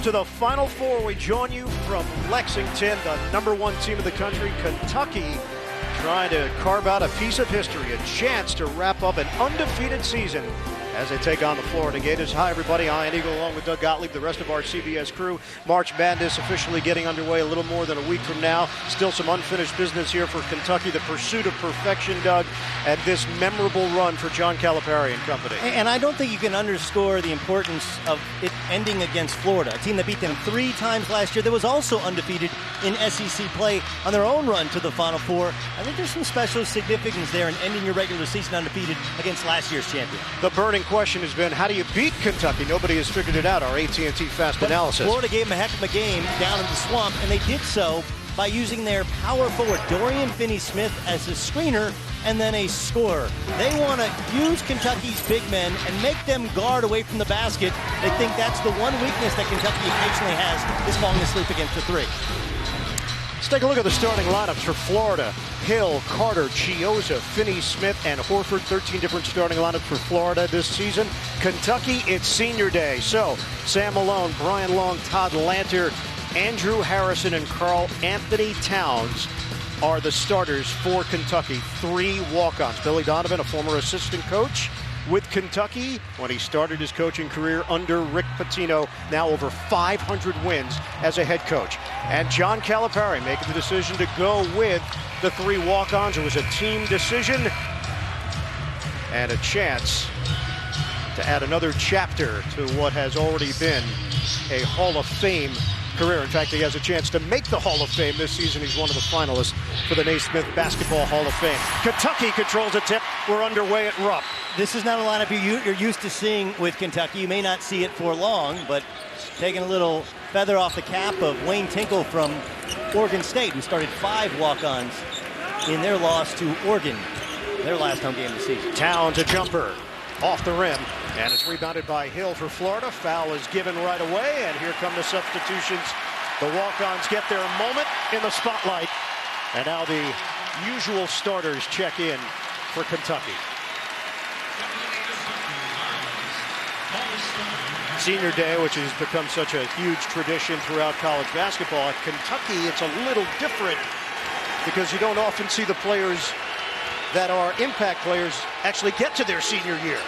to the Final Four. We join you from Lexington, the #1 team in the country, Kentucky, trying to carve out a piece of history, a chance to wrap up an undefeated season as they take on the Florida Gators. Hi, everybody. Ian Eagle along with Doug Gottlieb, the rest of our CBS crew. March Madness officially getting underway a little more than a week from now. Still some unfinished business here for Kentucky, the pursuit of perfection, Doug, and this memorable run for John Calipari and company. And I don't think you can underscore the importance of it ending against Florida, a team that beat them 3 times last year, that was also undefeated in SEC play on their own run to the Final Four. I think there's some special significance there in ending your regular season undefeated against last year's champion. The burning question has been, how do you beat Kentucky? Nobody has figured it out. Our AT&T Fast Analysis. Florida gave them a heck of a game down in the swamp, and they did so by using their power forward, Dorian Finney-Smith, as a screener and then a scorer. They want to use Kentucky's big men and make them guard away from the basket. They think that's the one weakness that Kentucky occasionally has, is falling asleep against the 3. Let's take a look at the starting lineups for Florida. Hill, Carter, Chioza, Finney-Smith, and Horford. 13 different starting lineups for Florida this season. Kentucky, it's senior day. So, Sam Malone, Brian Long, Todd Lanter, Andrew Harrison, and Karl Anthony Towns are the starters for Kentucky. 3 walk-ons. Billy Donovan, a former assistant coach with Kentucky when he started his coaching career under Rick Pitino, now over 500 wins as a head coach. And John Calipari making the decision to go with the 3 walk-ons. It was a team decision and a chance to add another chapter to what has already been a Hall of Fame career. In fact, he has a chance to make the Hall of Fame this season. He's one of the finalists for the Naismith Basketball Hall of Fame. Kentucky controls a tip. We're underway at Rupp. This is not a lineup you're used to seeing with Kentucky. You may not see it for long, but taking a little feather off the cap of Wayne Tinkle from Oregon State, who started 5 walk-ons in their loss to Oregon, their last home game of the season. Towns, a jumper off the rim, and it's rebounded by Hill for Florida. Foul is given right away, and here come the substitutions. The walk-ons get their moment in the spotlight, and now the usual starters check in for Kentucky. Senior day, which has become such a huge tradition throughout college basketball. At Kentucky, it's a little different because you don't often see the players that are impact players actually get to their senior year.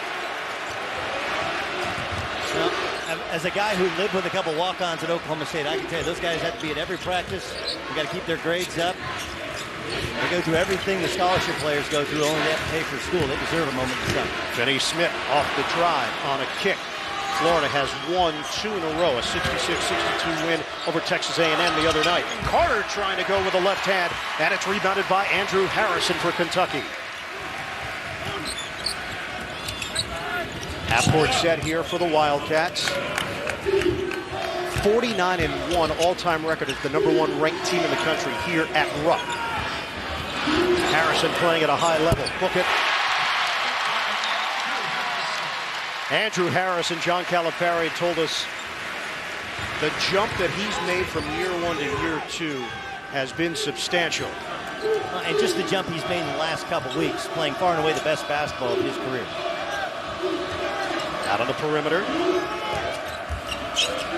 Well, as a guy who lived with a couple walk-ons at Oklahoma State, I can tell you those guys have to be at every practice. They got to keep their grades up. They go through everything the scholarship players go through, only they have to pay for school. They deserve a moment to shine. Finney-Smith off the drive on a kick. Florida has won 2 in a row, a 66-62 win over Texas A&M the other night. Carter trying to go with the left hand, and it's rebounded by Andrew Harrison for Kentucky. Half-court set here for the Wildcats. 49-1 all-time record as the #1 ranked team in the country here at Rupp. Harrison playing at a high level. Book it. Andrew Harrison, John Calipari told us the jump that he's made from year 1 to year 2 has been substantial. And just the jump he's made in the last couple weeks, playing far and away the best basketball of his career. Out on the perimeter.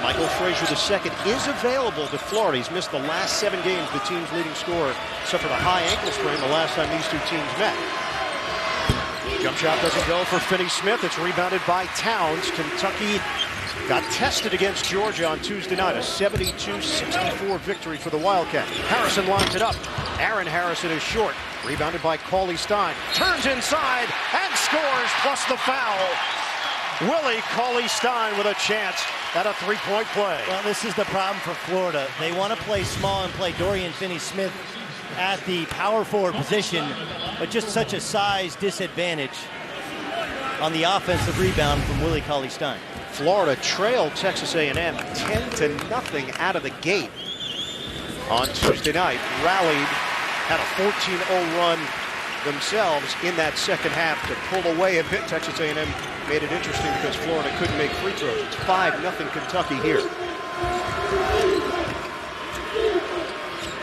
Michael Frazier II is available to Florida. He's missed the last 7 games. The team's leading scorer suffered a high ankle sprain the last time these 2 teams met. Jump shot doesn't go for Finney-Smith. It's rebounded by Towns. Kentucky got tested against Georgia on Tuesday night. A 72-64 victory for the Wildcats. Harrison lines it up. Aaron Harrison is short. Rebounded by Cauley Stein. Turns inside and scores, plus the foul. Willie Cauley-Stein with a chance at a 3-point play. Well, this is the problem for Florida. They want to play small and play Dorian Finney-Smith at the power forward position, but just such a size disadvantage on the offensive rebound from Willie Cauley-Stein. Florida trailed Texas A&M 10-0 out of the gate on Tuesday night. Rallied, had a 14-0 run themselves in that second half to pull away a bit. Texas A&M made it interesting because Florida couldn't make free throws. It's 5-0 Kentucky here.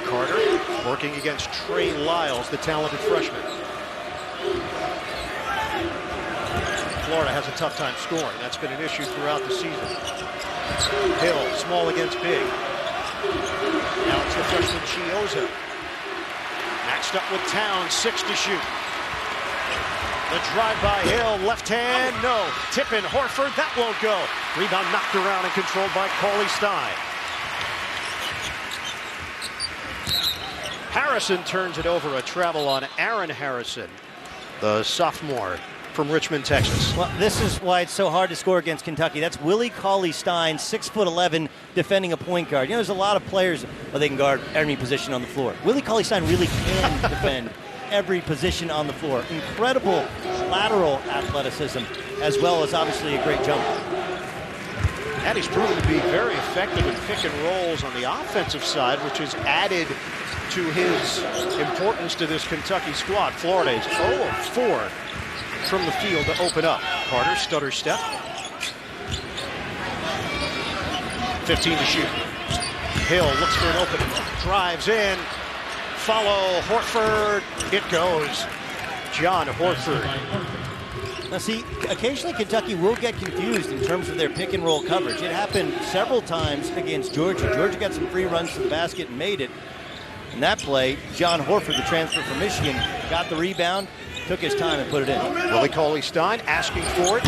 Carter working against Trey Lyles, the talented freshman. Florida has a tough time scoring. That's been an issue throughout the season. Hill, small against big. Now it's the freshman Chioza. Matched up with Towns, 6 to shoot. The drive by Hill, left hand, no. Tip in Horford, that won't go. Rebound knocked around and controlled by Cauley Stein. Harrison turns it over, a travel on Aaron Harrison, the sophomore from Richmond, Texas. Well, this is why it's so hard to score against Kentucky. That's Willie Cauley-Stein, 6'11", defending a point guard. You know, there's a lot of players, they can guard every position on the floor. Willie Cauley-Stein really can defend every position on the floor. Incredible lateral athleticism, as well as obviously a great jumper. And he's proven to be very effective in pick and rolls on the offensive side, which has added to his importance to this Kentucky squad. Florida is 0 of 4 from the field to open up. Carter, stutter step. 15 to shoot. Hill looks for an opening. Drives in. Follow Horford. It goes. John Horford. Now see, occasionally Kentucky will get confused in terms of their pick and roll coverage. It happened several times against Georgia. Georgia got some free runs to the basket and made it. In that play, John Horford, the transfer from Michigan, got the rebound, took his time and put it in. Willie Cauley-Stein asking for it.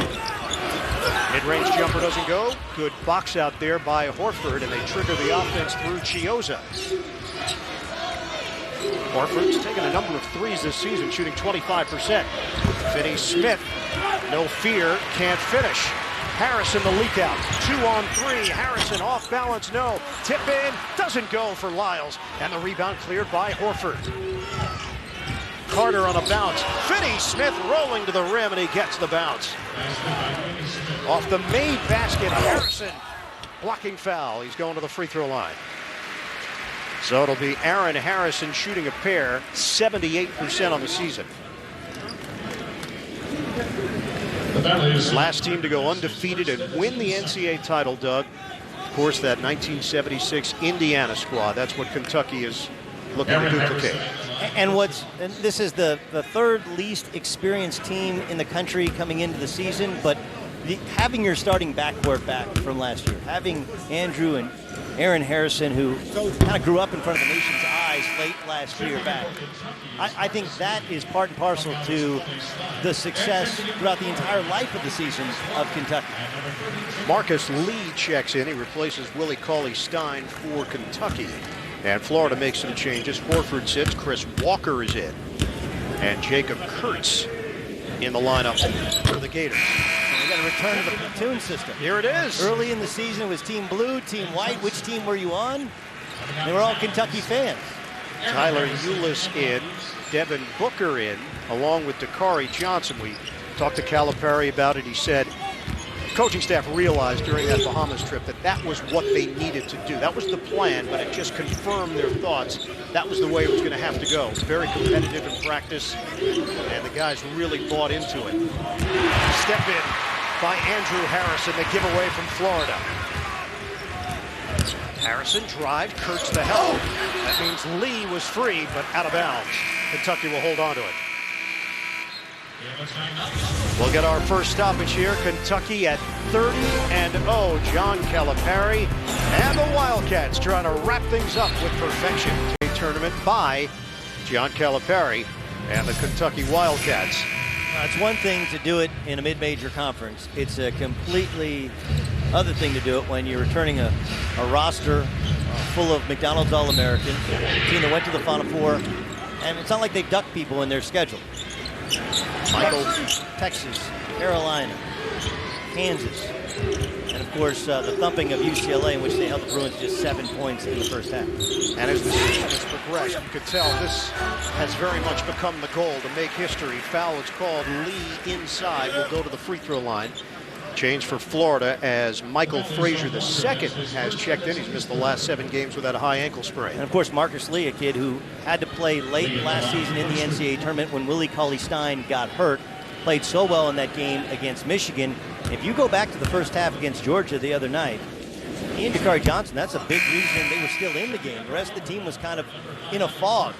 Mid-range jumper doesn't go. Good box out there by Horford, and they trigger the offense through Chioza. Horford's taken a number of threes this season, shooting 25%. Finney Smith, no fear, can't finish. Harrison the leak out, 2 on 3. Harrison off balance, no. Tip in, doesn't go for Lyles. And the rebound cleared by Horford. Carter on a bounce. Finney Smith rolling to the rim, and he gets the bounce. Off the made basket, Harrison blocking foul. He's going to the free throw line. So it'll be Aaron Harrison shooting a pair, 78% on the season. Last team to go undefeated and win the NCAA title, Doug. Of course, that 1976 Indiana squad. That's what Kentucky is looking to duplicate. And this is the third least experienced team in the country coming into the season, but having your starting backcourt back from last year, having Andrew and Aaron Harrison, who kind of grew up in front of the nation's eyes late last year back, I think that is part and parcel to the success throughout the entire life of the season of Kentucky. Marcus Lee checks in. He replaces Willie Cauley-Stein for Kentucky. And Florida makes some changes. Horford sits. Chris Walker is in. And Jacob Kurtz in the lineup for the Gators. We got a return to the platoon system. Here it is. Early in the season, it was Team Blue, Team White. Which team were you on? They were all Kentucky fans. Tyler Eulis in, Devin Booker in, along with Dakari Johnson. We talked to Calipari about it. He said coaching staff realized during that Bahamas trip that was what they needed to do. That was the plan, but it just confirmed their thoughts. That was the way it was going to have to go. Very competitive in practice, and the guys really bought into it. Step in by Andrew Harrison, the giveaway from Florida. Harrison drive, Kurtz the help. That means Lee was free, but out of bounds. Kentucky will hold on to it. We'll get our first stoppage here. Kentucky at 30-0. John Calipari and the Wildcats trying to wrap things up with perfection. A tournament by John Calipari and the Kentucky Wildcats. It's one thing to do it in a mid-major conference. It's a completely other thing to do it when you're returning a roster full of McDonald's All-Americans, a team that went to the Final Four, and it's not like they duck people in their schedule. Michael, Texas, Carolina, Kansas, and of course the thumping of UCLA, in which they held the Bruins just 7 points in the first half. And as the season has progressed, you could tell this has very much become the goal to make history. Foul is called. Lee inside will go to the free throw line. Change for Florida as Michael Frazier II has checked in. He's missed the last 7 games with that high ankle sprain. And of course, Marcus Lee, a kid who had to play late last season in the NCAA tournament when Willie Cauley-Stein got hurt, played so well in that game against Michigan. If you go back to the first half against Georgia the other night, he and Dakari Johnson, that's a big reason they were still in the game. The rest of the team was kind of in a fog.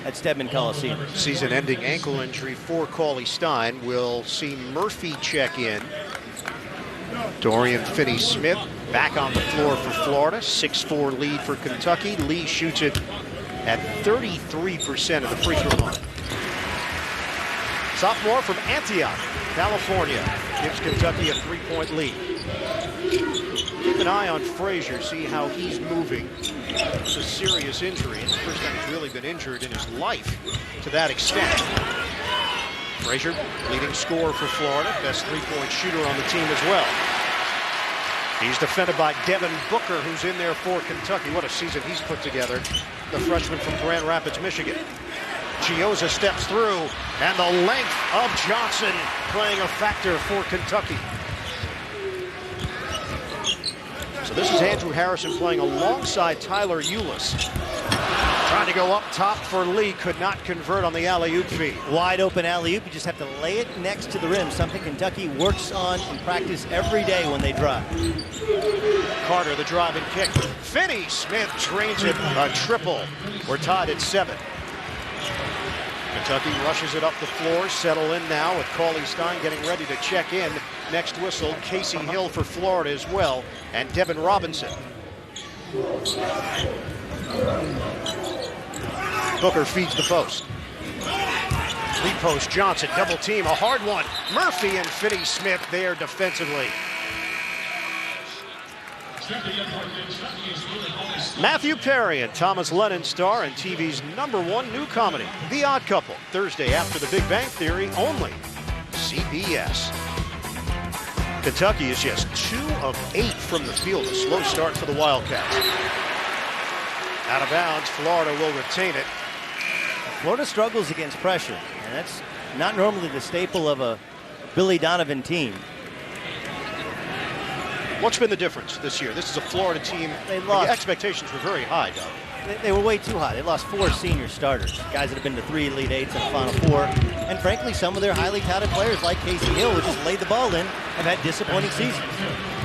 at Stedman Coliseum. Season-ending ankle injury for Cauley Stein. We'll see Murphy check in. Dorian Finney-Smith back on the floor for Florida. 6-4 lead for Kentucky. Lee shoots it at 33% of the free throw line. Sophomore from Antioch, California, gives Kentucky a 3-point lead. Keep an eye on Frazier, see how he's moving. It's a serious injury, and the first time he's really been injured in his life to that extent. Frazier, leading scorer for Florida, best three-point shooter on the team as well. He's defended by Devin Booker, who's in there for Kentucky. What a season he's put together. The freshman from Grand Rapids, Michigan. Chioza steps through, and the length of Johnson playing a factor for Kentucky. So this is Andrew Harrison playing alongside Tyler Ulis. Trying to go up top for Lee, could not convert on the alley-oop feed. Wide open alley-oop, you just have to lay it next to the rim, something Kentucky works on in practice every day when they drive. Carter, the drive and kick. Finney-Smith drains it, a triple. We're tied at 7. Kentucky rushes it up the floor, settle in now with Cauley Stein getting ready to check in. Next whistle, Casey Hill for Florida as well, and Devin Robinson. Booker feeds the post. Lead post, Johnson, double team, a hard one. Murphy and Finney-Smith there defensively. Matthew Perry and Thomas Lennon star in TV's #1 new comedy, The Odd Couple, Thursday after The Big Bang Theory, only CBS. Kentucky is just 2 of 8 from the field, a slow start for the Wildcats. Out of bounds, Florida will retain it. Florida struggles against pressure, and that's not normally the staple of a Billy Donovan team. What's been the difference this year? This is a Florida team. They lost. The expectations were very high, Doug. They were way too high. They lost 4 senior starters, guys that have been to 3 Elite Eights and a Final Four. And frankly, some of their highly touted players like Casey Hill, who just laid the ball in, have had disappointing seasons.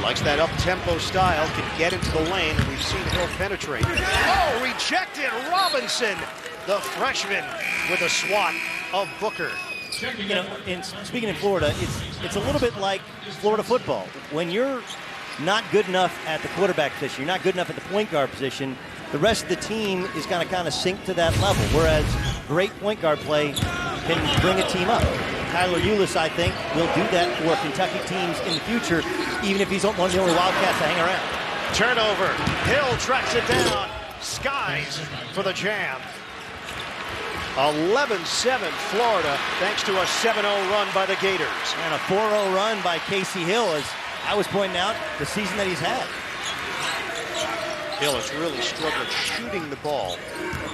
Likes that up-tempo style, can get into the lane, and we've seen Hill penetrate. Oh, rejected! Robinson, the freshman, with a swat of Booker. You know, speaking in Florida, it's a little bit like Florida football. When you're not good enough at the quarterback position, you're not good enough at the point guard position, the rest of the team is going to kind of sink to that level, whereas great point guard play can bring a team up. Tyler Ulis, I think, will do that for Kentucky teams in the future, even if he's one of the only Wildcats to hang around. Turnover. Hill tracks it down. Skies for the jam. 11-7 Florida, thanks to a 7-0 run by the Gators. And a 4-0 run by Casey Hill, as I was pointing out, the season that he's had. Hill has really struggled shooting the ball.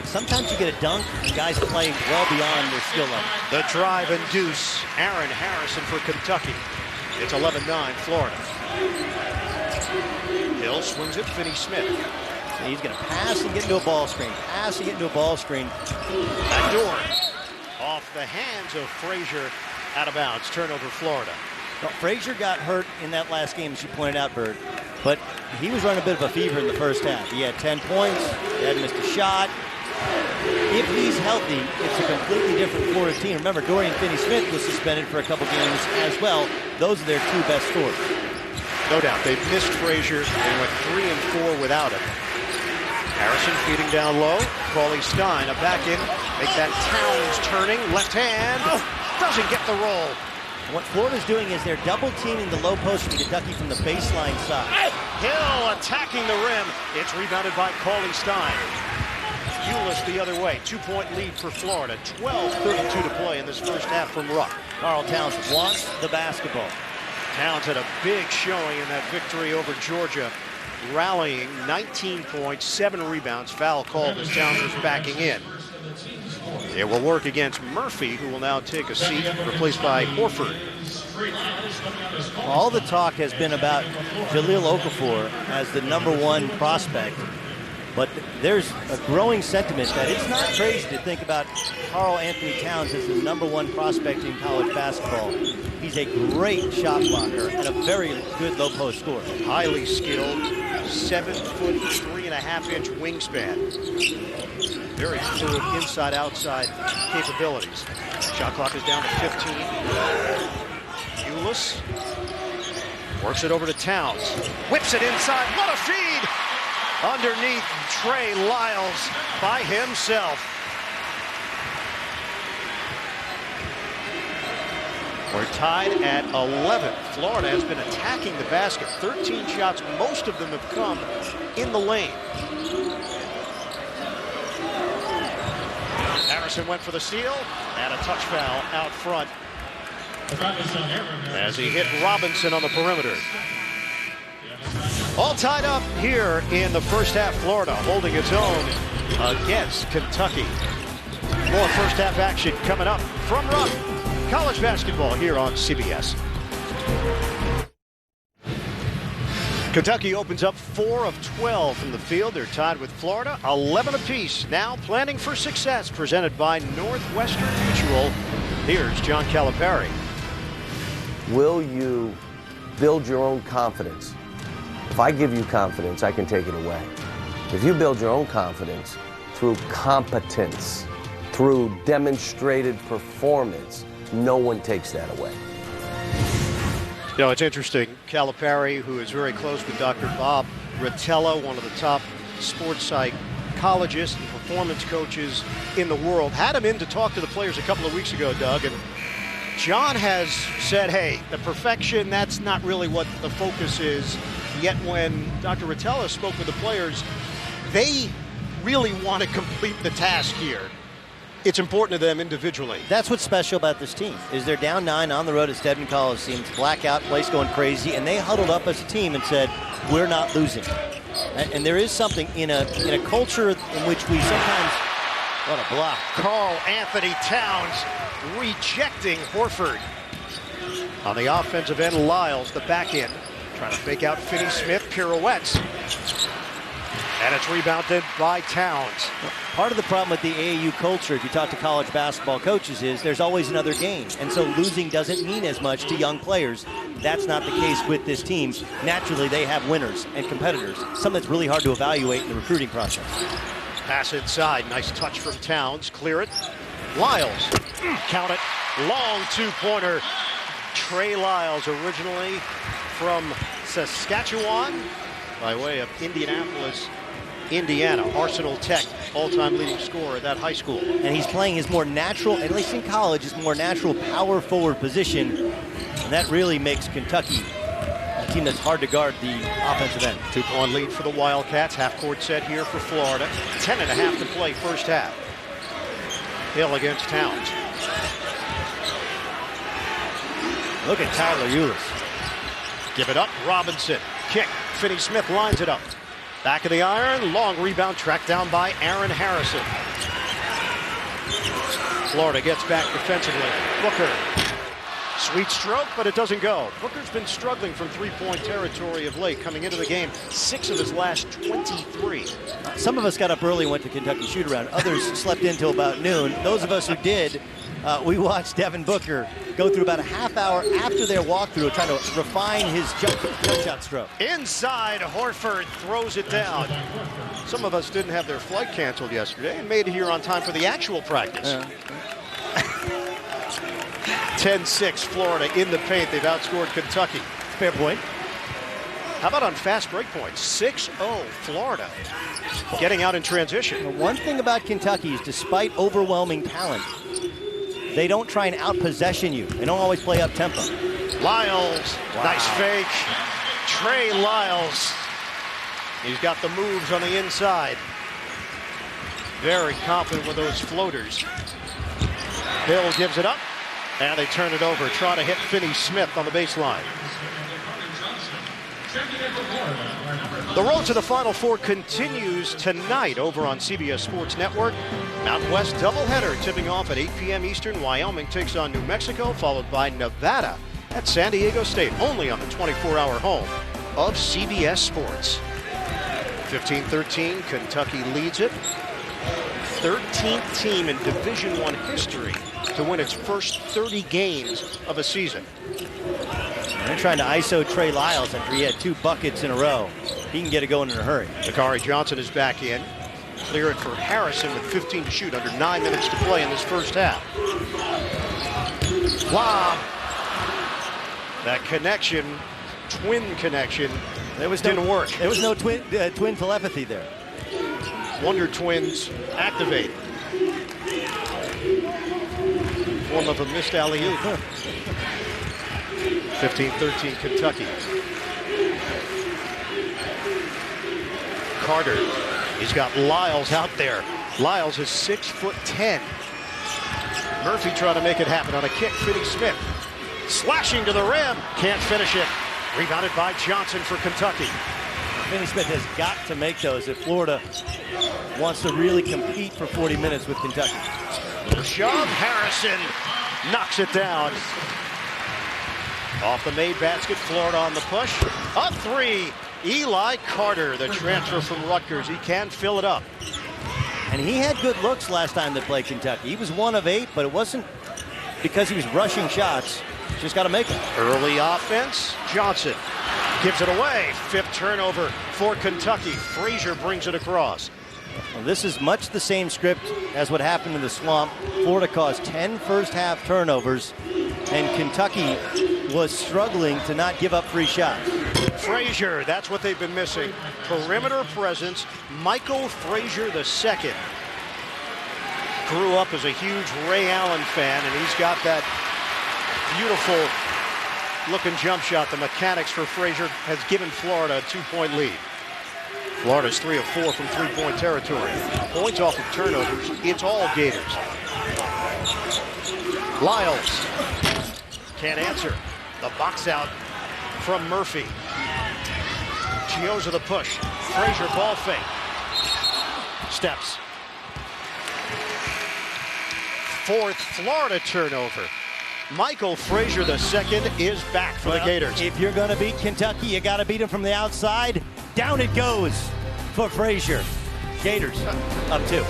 Sometimes you get a dunk, and guys play well beyond their skill level. The drive and deuce. Aaron Harrison for Kentucky. It's 11-9 Florida. Hill swings it, Finney-Smith. So he's going to pass and get into a ball screen. Pass and get into a ball screen. Backdoor. Off the hands of Frazier. Out of bounds. Turnover, Florida. Well, Frazier got hurt in that last game, as you pointed out, Bird. But he was running a bit of a fever in the first half. He had 10 points. He hadn't missed a shot. If he's healthy, it's a completely different Florida team. Remember, Dorian Finney-Smith was suspended for a couple games as well. Those are their 2 best scorers. No doubt. They've missed Frazier. They went 3 and 4 without him. Harrison feeding down low. Cauley Stein, a back in. Make that Towns turning. Left hand. Doesn't get the roll. What Florida's doing is they're double teaming the low post from Kentucky from the baseline side. Hill attacking the rim. It's rebounded by Cauley Stein. Ulis the other way. 2-point lead for Florida. 12:32 to play in this first half from Ruck. Carl Towns wants the basketball. Towns had a big showing in that victory over Georgia, rallying 19 points, 7 rebounds. Foul called as Towns was backing in. It will work against Murphy, who will now take a seat, replaced by Horford. All the talk has been about Jahlil Okafor as the #1 prospect. But there's a growing sentiment that it's not crazy to think about Karl Anthony Towns as the #1 prospect in college basketball. He's a great shot blocker and a very good low post scorer. Highly skilled, 7 foot, 3.5-inch wingspan. Very fluid inside-outside capabilities. Shot clock is down to 15. Ulis works it over to Towns. Whips it inside. What a feed! Underneath Trey Lyles by himself. We're tied at 11. Florida has been attacking the basket. 13 shots, most of them have come in the lane. Harrison went for the steal, and a touch foul out front as he hit Robinson on the perimeter. All tied up here in the first half. Florida holding its own against Kentucky. More first half action coming up from Rupp. College basketball here on CBS. Kentucky opens up 4 of 12 from the field. They're tied with Florida, 11 apiece. Now planning for success, presented by Northwestern Mutual. Here's John Calipari. Will you build your own confidence? If I give you confidence, I can take it away. If you build your own confidence through competence, through demonstrated performance, no one takes that away. You know, it's interesting. Calipari, who is very close with Dr. Bob Rotella, one of the top sports psychologists and performance coaches in the world, had him in to talk to the players a couple of weeks ago, Doug. And John has said, hey, the perfection, that's not really what the focus is. Yet when Dr. Rotella spoke with the players, they really want to complete the task here. It's important to them individually. That's what's special about this team, is they're down 9 on the road at Stedman Coliseum. Blackout, place going crazy, and they huddled up as a team and said, we're not losing. And there is something in a culture in which we sometimes, what a block. Karl Anthony Towns rejecting Horford. On the offensive end, Lyles, the back end, trying to fake out Finney-Smith, pirouettes. And it's rebounded by Towns. Part of the problem with the AAU culture, if you talk to college basketball coaches, is there's always another game. And so losing doesn't mean as much to young players. That's not the case with this team. Naturally, they have winners and competitors, something that's really hard to evaluate in the recruiting process. Pass inside. Nice touch from Towns. Clear it. Lyles. Count it. Long two-pointer. Trey Lyles, originally from Saskatchewan, by way of Indianapolis, Indiana. Arsenal Tech, all-time leading scorer at that high school. And he's playing his more natural, at least in college, his more natural power forward position. And that really makes Kentucky a team that's hard to guard the offensive end. 2-point lead for the Wildcats. Half-court set here for Florida. 10.5 to play first half. Hill against Towns. Look at Tyler Ulis. Give it up. Robinson. Kick. Finney-Smith lines it up. Back of the iron. Long rebound tracked down by Aaron Harrison. Florida gets back defensively. Booker. Sweet stroke, but it doesn't go. Booker's been struggling from three-point territory of late. Coming into the game, 6 of his last 23. Some of us got up early and went to Kentucky shoot-around. Others slept in until about noon. Those of us who did, we watched Devin Booker go through about a half hour after their walkthrough trying to refine his jump shot stroke. Inside, Horford throws it down. Some of us didn't have their flight canceled yesterday and made it here on time for the actual practice. 10-6 Florida in the paint. They've outscored Kentucky. Fair point. How about on fast break points? 6-0 Florida. Getting out in transition. One thing about Kentucky is despite overwhelming talent, they don't try and out-possession you. They don't always play up-tempo. Lyles, wow. Nice fake. Trey Lyles. He's got the moves on the inside. Very confident with those floaters. Hill gives it up, and they turn it over. Try to hit Finney-Smith on the baseline. The road to the Final Four continues tonight over on CBS Sports Network. Mountain West doubleheader tipping off at 8 p.m. Eastern. Wyoming takes on New Mexico, followed by Nevada at San Diego State, only on the 24-hour home of CBS Sports. 15-13, Kentucky leads it. 13th team in Division I history to win its first 30 games of a season. They're trying to ISO Trey Lyles after he had 2 buckets in a row. He can get it going in a hurry. Dakari Johnson is back in. Clear it for Harrison with 15 to shoot, under 9 minutes to play in this first half. Lob. That connection, twin connection, didn't work. There was no twin telepathy there. Wonder Twins activate. Form of a missed alley-oop. 15-13 Kentucky. Carter. He's got Lyles out there. Lyles is 6'10". Murphy trying to make it happen on a kick. Finney Smith slashing to the rim. Can't finish it. Rebounded by Johnson for Kentucky. Finney Smith has got to make those if Florida wants to really compete for 40 minutes with Kentucky. Little shove. Harrison knocks it down. Off the made basket. Florida on the push. A 3. Eli Carter, the transfer from Rutgers. He can fill it up. And he had good looks last time they played Kentucky. He was 1 of 8, but it wasn't because he was rushing shots. Just got to make it. Early offense. Johnson gives it away. 5th turnover for Kentucky. Frazier brings it across. Well, this is much the same script as what happened in the Swamp. Florida caused 10 first-half turnovers, and Kentucky was struggling to not give up free shots. Frazier, that's what they've been missing. Perimeter presence. Michael Frazier II. Grew up as a huge Ray Allen fan, and he's got that beautiful looking jump shot. The mechanics for Frazier has given Florida a 2-point lead. Florida's 3 of 4 from 3-point territory. Points off of turnovers. It's all Gators. Lyles can't answer. The box out from Murphy. Chioza the push. Frazier ball fake. Steps. 4th Florida turnover. Michael Frazier II is back for the Gators. If you're going to beat Kentucky, you got to beat them from the outside. Down it goes for Frazier. Gators up 2.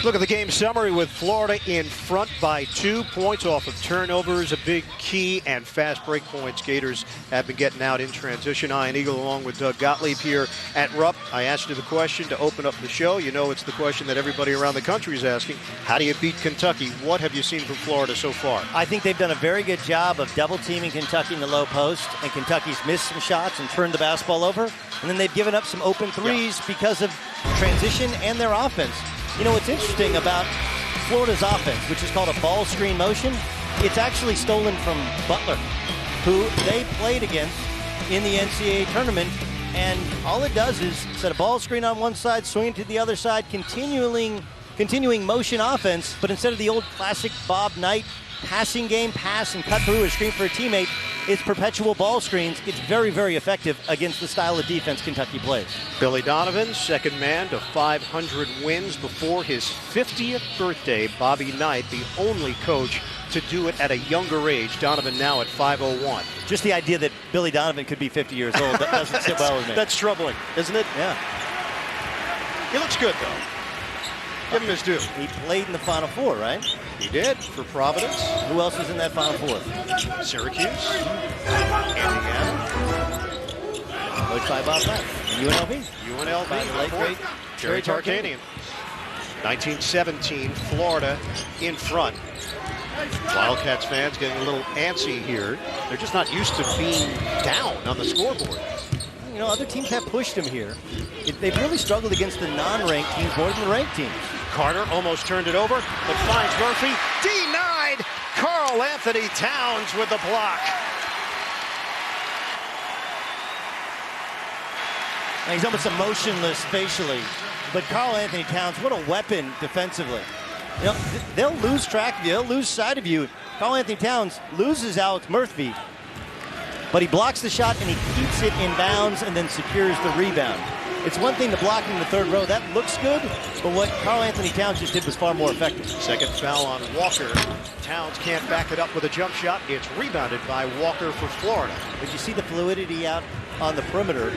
Look at the game summary with Florida in front by 2 points off of turnovers, a big key, and fast break points. Gators have been getting out in transition. Ian Eagle along with Doug Gottlieb here at Rupp. I asked you the question to open up the show. You know it's the question that everybody around the country is asking. How do you beat Kentucky? What have you seen from Florida so far? I think they've done a very good job of double-teaming Kentucky in the low post, and Kentucky's missed some shots and turned the basketball over. And then they've given up some open threes because of transition and their offense. You know, what's interesting about Florida's offense, which is called a ball screen motion, it's actually stolen from Butler, who they played against in the NCAA tournament. And all it does is set a ball screen on one side, swing it to the other side, continuing motion offense. But instead of the old classic Bob Knight passing game, pass and cut through a screen for a teammate, it's perpetual ball screens. It's very, very effective against the style of defense Kentucky plays. Billy Donovan, second man to 500 wins before his 50th birthday. Bobby Knight, the only coach to do it at a younger age. Donovan now at 501. Just the idea that Billy Donovan could be 50 years old, that doesn't sit well with me. That's troubling, isn't it? Yeah. He looks good, though. Give him his due. He played in the Final Four, right? He did, for Providence. Who else was in that Final Four? Syracuse. Indiana. Coached by Bob Knight. UNLV. UNLV. Late great Jerry Tarkanian. 1917, Florida in front. Wildcats fans getting a little antsy here. They're just not used to being down on the scoreboard. You know, other teams have pushed them here. They've really struggled against the non-ranked teams more than the ranked teams. Carter almost turned it over, but finds Murphy. Denied! Karl Anthony Towns with the block. Now, he's almost emotionless facially, but Karl Anthony Towns, what a weapon defensively. You know, they'll lose track of you, they'll lose sight of you. Karl Anthony Towns loses Alex Murphy, but he blocks the shot and he keeps it in bounds and then secures the rebound. It's one thing to block him in the third row. That looks good, but what Karl Anthony Towns just did was far more effective. Second foul on Walker. Towns can't back it up with a jump shot. It's rebounded by Walker for Florida. But you see the fluidity out on the perimeter.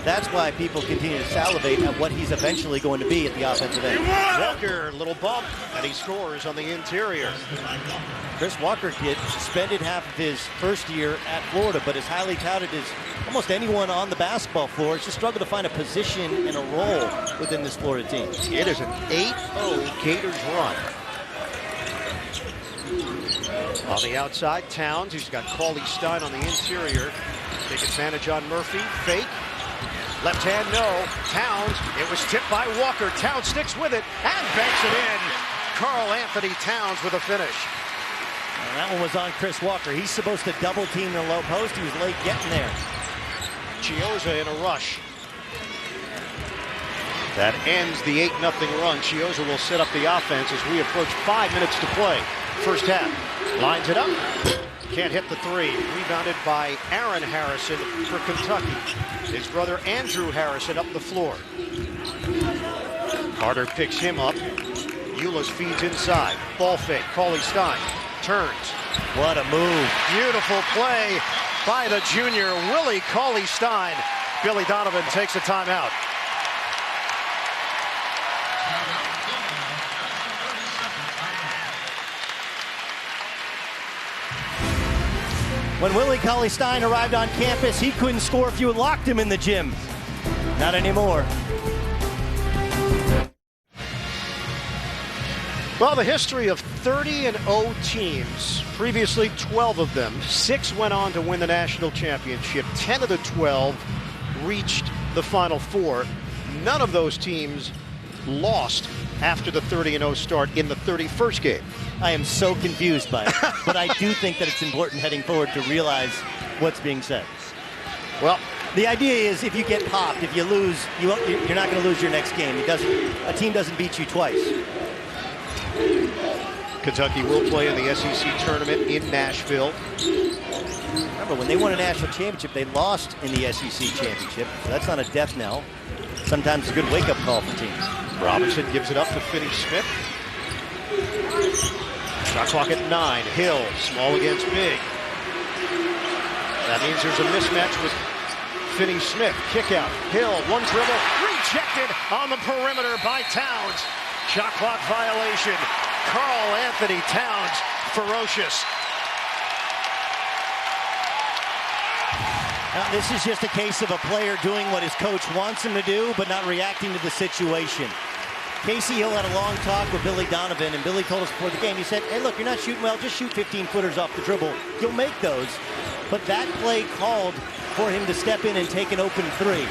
That's why people continue to salivate at what he's eventually going to be at the offensive end. Walker, little bump, and he scores on the interior. Chris Walker kid suspended half of his first year at Florida, but as highly touted as almost anyone on the basketball floor, has just struggled to find a position and a role within this Florida team. It is an 8-0 Gators run. On the outside, Towns, he's got Cauley Stein on the interior. Take advantage on Murphy, fake. Left hand, no. Towns, it was tipped by Walker. Towns sticks with it and banks it in. Karl Anthony Towns with a finish. And that one was on Chris Walker. He's supposed to double team the low post. He was late getting there. Chiozza in a rush. That ends the 8-0 run. Chiozza will set up the offense as we approach 5 minutes to play. First half. Lines it up. Can't hit the three. Rebounded by Aaron Harrison for Kentucky. His brother Andrew Harrison up the floor. Carter picks him up. Ulis feeds inside. Ball fake. Cauley Stein turns. What a move. Beautiful play by the junior Willie Cauley Stein. Billy Donovan takes a timeout. When Willie Cauley Stein arrived on campus, he couldn't score if you locked him in the gym. Not anymore. Well, the history of 30-0 teams, previously 12 of them, 6 went on to win the national championship. 10 of the 12 reached the Final Four. None of those teams lost after the 30-0 start in the 31st game. I am so confused by it, but I do think that it's important heading forward to realize what's being said. Well, the idea is if you get popped, if you lose, you're not going to lose your next game. A team doesn't beat you twice. Kentucky will play in the SEC tournament in Nashville. Remember, when they won a national championship, they lost in the SEC championship. So that's not a death knell. Sometimes it's a good wake-up call for teams. Robinson gives it up to Finney-Smith. Shot clock at 9. Hill, small against big. That means there's a mismatch with Finney-Smith. Kick out. Hill, one dribble, rejected on the perimeter by Towns. Shot clock violation. Karl Anthony Towns, ferocious. Now, this is just a case of a player doing what his coach wants him to do, but not reacting to the situation. Casey Hill had a long talk with Billy Donovan, and Billy told us before the game, he said, hey, look, you're not shooting well, just shoot 15-footers off the dribble. You'll make those. But that play called for him to step in and take an open three.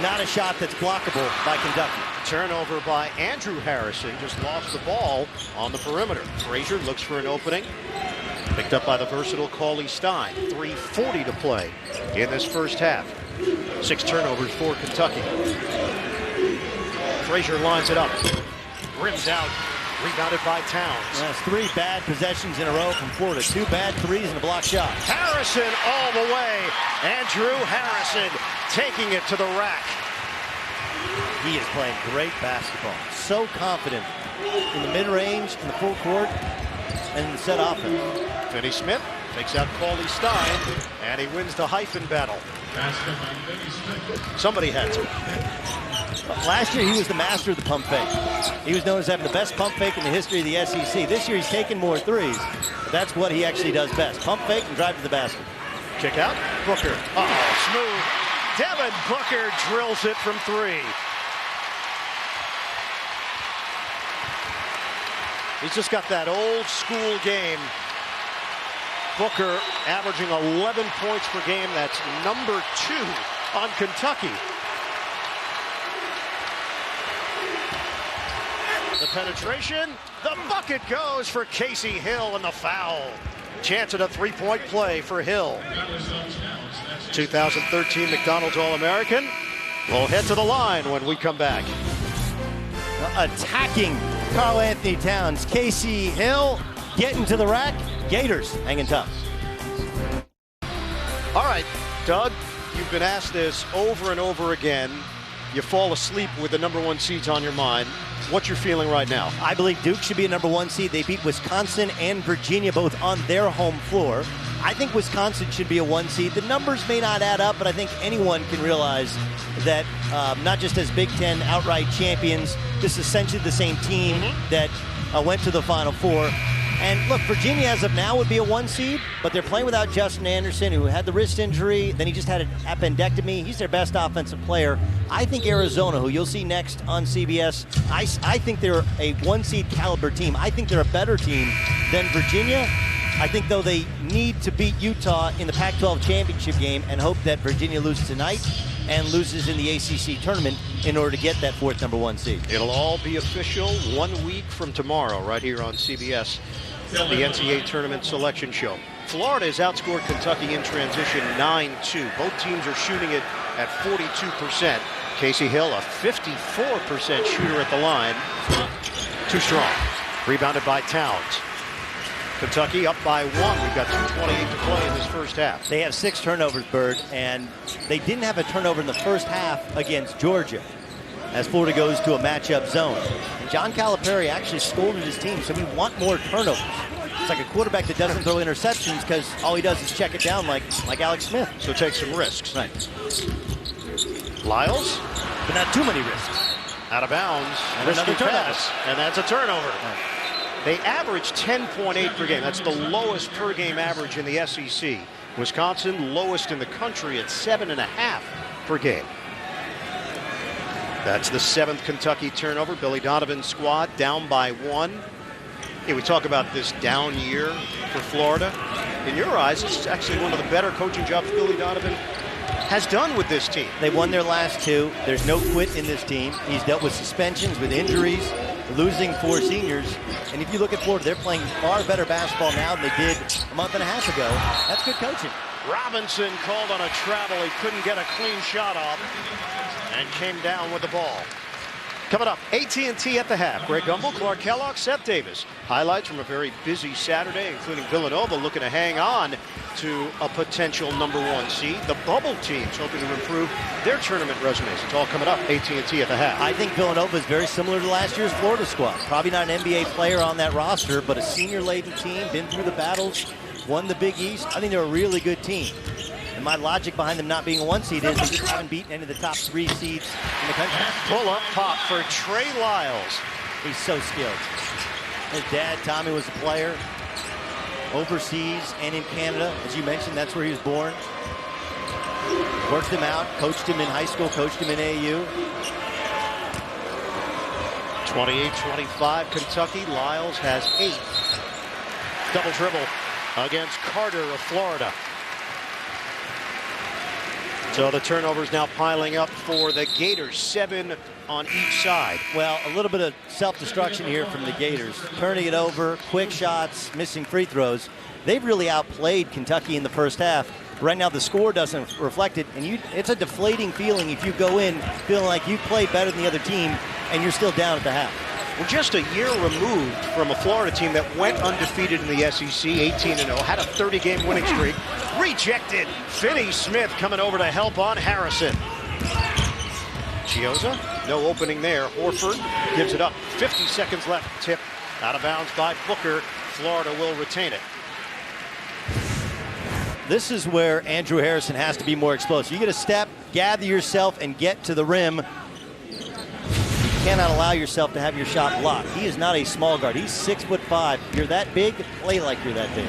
Not a shot that's blockable by Kentucky. Turnover by Andrew Harrison, just lost the ball on the perimeter. Frazier looks for an opening. Picked up by the versatile Cauley Stein. 3:40 to play in this first half. 6 turnovers for Kentucky. Frazier lines it up. Rims out. Rebounded by Towns. That's 3 bad possessions in a row from Florida. 2 bad threes and a block shot. Harrison all the way. Andrew Harrison taking it to the rack. He is playing great basketball. So confident in the mid-range, in the full court, and in the set offense. Finney-Smith takes out Cauley Stein, and he wins the hyphen battle. Somebody had to. Last year, he was the master of the pump fake. He was known as having the best pump fake in the history of the SEC. This year, he's taken more threes. But that's what he actually does best. Pump fake and drive to the basket. Kick out. Booker. Uh-oh, smooth. Devin Booker drills it from 3. He's just got that old school game. Booker averaging 11 points per game. That's number 2 on Kentucky. The penetration, the bucket goes for Casey Hill, and the foul. Chance at a 3-point play for Hill. 2013 McDonald's All-American. We'll head to the line when we come back. Attacking Karl Anthony Towns. Casey Hill getting to the rack. Gators hanging tough. All right, Doug, you've been asked this over and over again. you fall asleep with the #1 seeds on your mind. What's your feeling right now? I believe Duke should be a #1 seed. They beat Wisconsin and Virginia both on their home floor. I think Wisconsin should be a 1 seed. The numbers may not add up, but I think anyone can realize that not just as Big Ten outright champions, this is essentially the same team that went to the Final Four. And look, Virginia as of now would be a 1 seed, but they're playing without Justin Anderson, who had the wrist injury. Then he just had an appendectomy. He's their best offensive player. I think Arizona, who you'll see next on CBS, I think they're a 1 seed caliber team. I think they're a better team than Virginia. I think, though, they need to beat Utah in the Pac-12 championship game and hope that Virginia loses tonight and loses in the ACC tournament in order to get that 4th #1 seed. It'll all be official 1 week from tomorrow right here on CBS, the NCAA Tournament Selection Show. Florida has outscored Kentucky in transition 9-2. Both teams are shooting it at 42%. Casey Hill, a 54% shooter at the line. Too strong. Rebounded by Towns. Kentucky up by 1. We've got 2:28 to play in this first half. They have 6 turnovers, Bird, and they didn't have a turnover in the first half against Georgia as Florida goes to a matchup zone. And John Calipari actually scolded his team, so we want more turnovers. It's like a quarterback that doesn't throw interceptions because all he does is check it down like Alex Smith. So take some risks. Right. Lyles, But not too many risks. out of bounds. And Risky another turnover. pass, and that's a turnover. Right. They average 10.8 per game. That's the lowest per game average in the SEC. Wisconsin, lowest in the country at 7.5 per game. That's the 7th Kentucky turnover. Billy Donovan's squad down by 1. Yeah, we talk about this down year for Florida. In your eyes, this is actually one of the better coaching jobs Billy Donovan has done with this team. They won their last 2. There's no quit in this team. He's dealt with suspensions, with injuries, losing 4 seniors. And if you look at Florida, they're playing far better basketball now than they did a month and a half ago. That's good coaching. Robinson called on a travel. He couldn't get a clean shot off and came down with the ball. Coming up, AT&T at the half. Greg Gumbel, Clark Kellogg, Seth Davis. Highlights from a very busy Saturday, including Villanova looking to hang on to a potential #1 seed. The bubble teams hoping to improve their tournament resumes. It's all coming up, AT&T at the half. I think Villanova is very similar to last year's Florida squad. Probably not an NBA player on that roster, but a senior-laden team, been through the battles, won the Big East. I think they're a really good team. And my logic behind them not being a 1 seed is they just haven't beaten any of the top 3 seeds in the country. Pull-up pop for Trey Lyles. He's so skilled. His dad, Tommy, was a player overseas and in Canada. As you mentioned, that's where he was born. Worked him out, coached him in high school, coached him in AU. 28-25 Kentucky. Lyles has 8. Double dribble against Carter of Florida. So the turnovers now piling up for the Gators, 7 on each side. Well, a little bit of self-destruction here from the Gators. Turning it over, quick shots, missing free throws. They've really outplayed Kentucky in the first half. Right now the score doesn't reflect it, and it's a deflating feeling if you go in feeling like you play better than the other team and you're still down at the half. We're just a year removed from a Florida team that went undefeated in the SEC, 18-0, had a 30-game winning streak. Rejected. Finney Smith coming over to help on Harrison. Chiozza, no opening there. Horford gives it up. 50 seconds left. Tip out of bounds by Booker. Florida will retain it. This is where Andrew Harrison has to be more explosive. You get a step, gather yourself, and get to the rim. You cannot allow yourself to have your shot blocked. He is not a small guard. He's 6'5". You're that big, play like you're that big.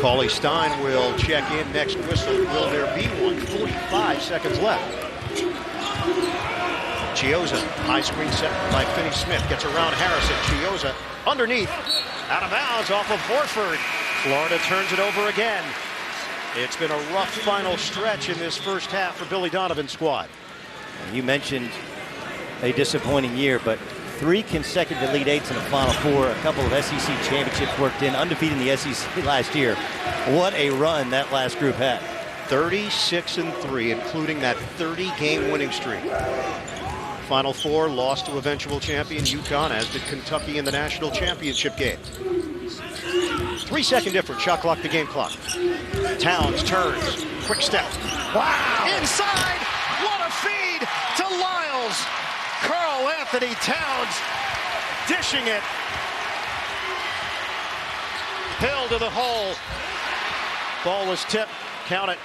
Cauley Stein will check in next whistle. Will there be one? 45 seconds left. Chiozza, high screen set by Finney Smith, gets around Harrison. Chiozza underneath, out of bounds off of Horford. Florida turns it over again. It's been a rough final stretch in this first half for Billy Donovan's squad. You mentioned a disappointing year, but 3 consecutive Elite Eights in the Final Four, a couple of SEC championships worked in, undefeated in the SEC last year. What a run that last group had. 36-3, including that 30-game winning streak. Final Four lost to eventual champion UConn, as did Kentucky in the national championship game. 3-second difference, shot clock to game clock. Towns turns, quick step. Wow! Inside! Anthony Towns dishing it. Hill to the hole. Ball was tipped. Count it.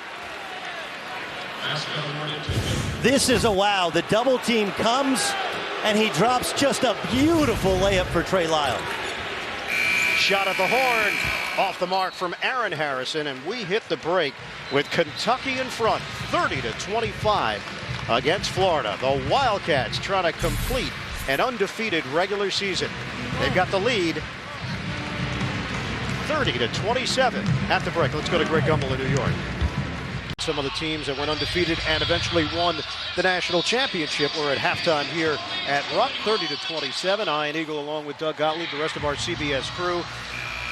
This is a wow. The double team comes, and he drops just a beautiful layup for Trey Lyles. Shot at the horn. Off the mark from Aaron Harrison, and we hit the break with Kentucky in front, 30-25 against Florida. The Wildcats trying to complete an undefeated regular season. They've got the lead, 30-27 at the break. Let's go to Greg Gumbel in New York. Some of the teams that went undefeated and eventually won the national championship were at halftime here at Rupp, 30-27. Ian Eagle along with Doug Gottlieb, the rest of our CBS crew.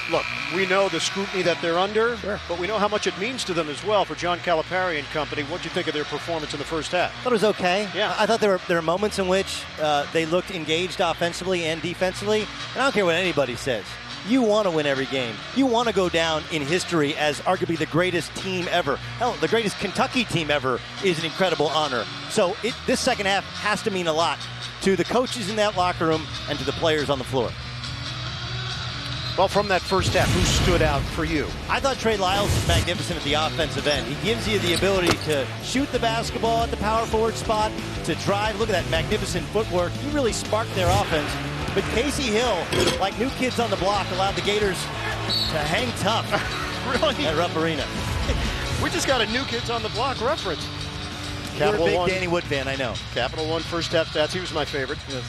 Look, we know the scrutiny that they're under, but we know how much it means to them as well for John Calipari and company. What do you think of their performance in the first half? I thought it was okay. Yeah. I thought there were moments in which they looked engaged offensively and defensively. And I don't care what anybody says. You want to win every game. You want to go down in history as arguably the greatest team ever. Hell, the greatest Kentucky team ever is an incredible honor. So this second half has to mean a lot to the coaches in that locker room and to the players on the floor. Well, from that first half, who stood out for you? I thought Trey Lyles was magnificent at the offensive end. He gives you the ability to shoot the basketball at the power forward spot, to drive. Look at that magnificent footwork. He really sparked their offense. But Casey Hill, like new kids on the block, allowed the Gators to hang tough Really? at Rupp Arena. We just got a new kids on the block reference. You're a big Danny Wood fan, I know. Capital One first half stats. He was my favorite. Yes.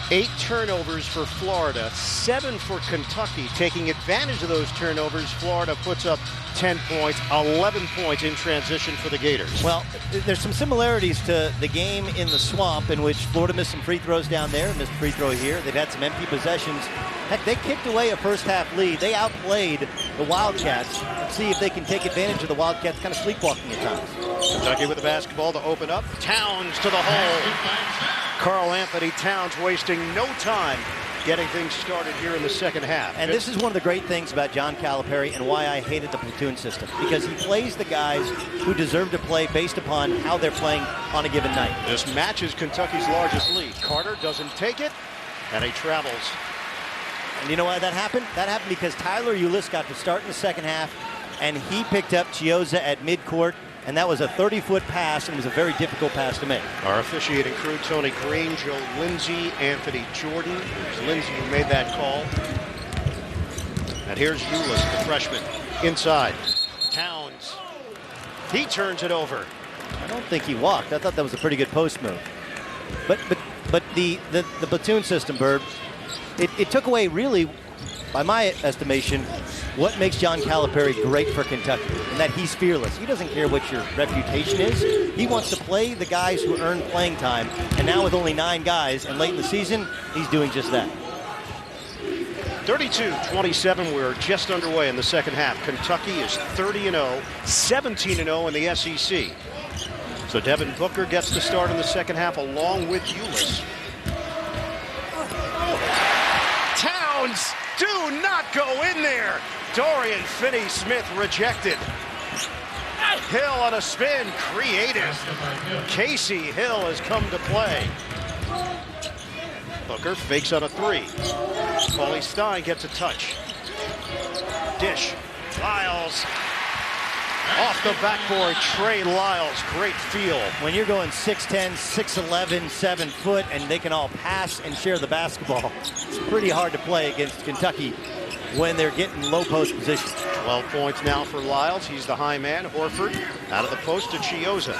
8 turnovers for Florida, 7 for Kentucky. Taking advantage of those turnovers, Florida puts up 10 points, 11 points in transition for the Gators. Well, there's some similarities to the game in the Swamp, in which Florida missed some free throws down there, missed a free throw here. They've had some empty possessions. Heck, they kicked away a first half lead. They outplayed the Wildcats. Let's see if they can take advantage of the Wildcats kind of sleepwalking at times. Kentucky with the basketball to open up. Towns to the hole. Karl Anthony Towns wasting no time getting things started here in the second half. And this is one of the great things about John Calipari and why I hated the platoon system, because he plays the guys who deserve to play based upon how they're playing on a given night. This matches Kentucky's largest lead. Carter doesn't take it, and he travels. And you know why that happened? That happened because Tyler Ulis got to start in the second half, and he picked up Chiozza at midcourt, and that was a 30-foot pass, and it was a very difficult pass to make. Our officiating crew, Tony Green, Joe Lindsay, Anthony Jordan. It was Lindsay who made that call. And here's Ulis, the freshman, inside. Towns. He turns it over. I don't think he walked. I thought that was a pretty good post move. But the platoon system, Bird, it took away, really, by my estimation, what makes John Calipari great for Kentucky, and that he's fearless. He doesn't care what your reputation is. He wants to play the guys who earn playing time, and now with only 9 guys and late in the season, he's doing just that. 32-27, we're just underway in the second half. Kentucky is 30-0, 17-0 in the SEC. So Devin Booker gets the start in the second half along with Ulis. Towns, do not go in there. Dorian Finney-Smith rejected. Hill on a spin, creative. Casey Hill has come to play. Booker fakes on a 3. Paulie Stein gets a touch. Dish. Lyles. Off the backboard, Trey Lyles. Great feel. When you're going 6'10", 6'11", 7 foot, and they can all pass and share the basketball, it's pretty hard to play against Kentucky when they're getting low post position. 12 points now for Lyles. He's the high man. Horford out of the post to Chiozza.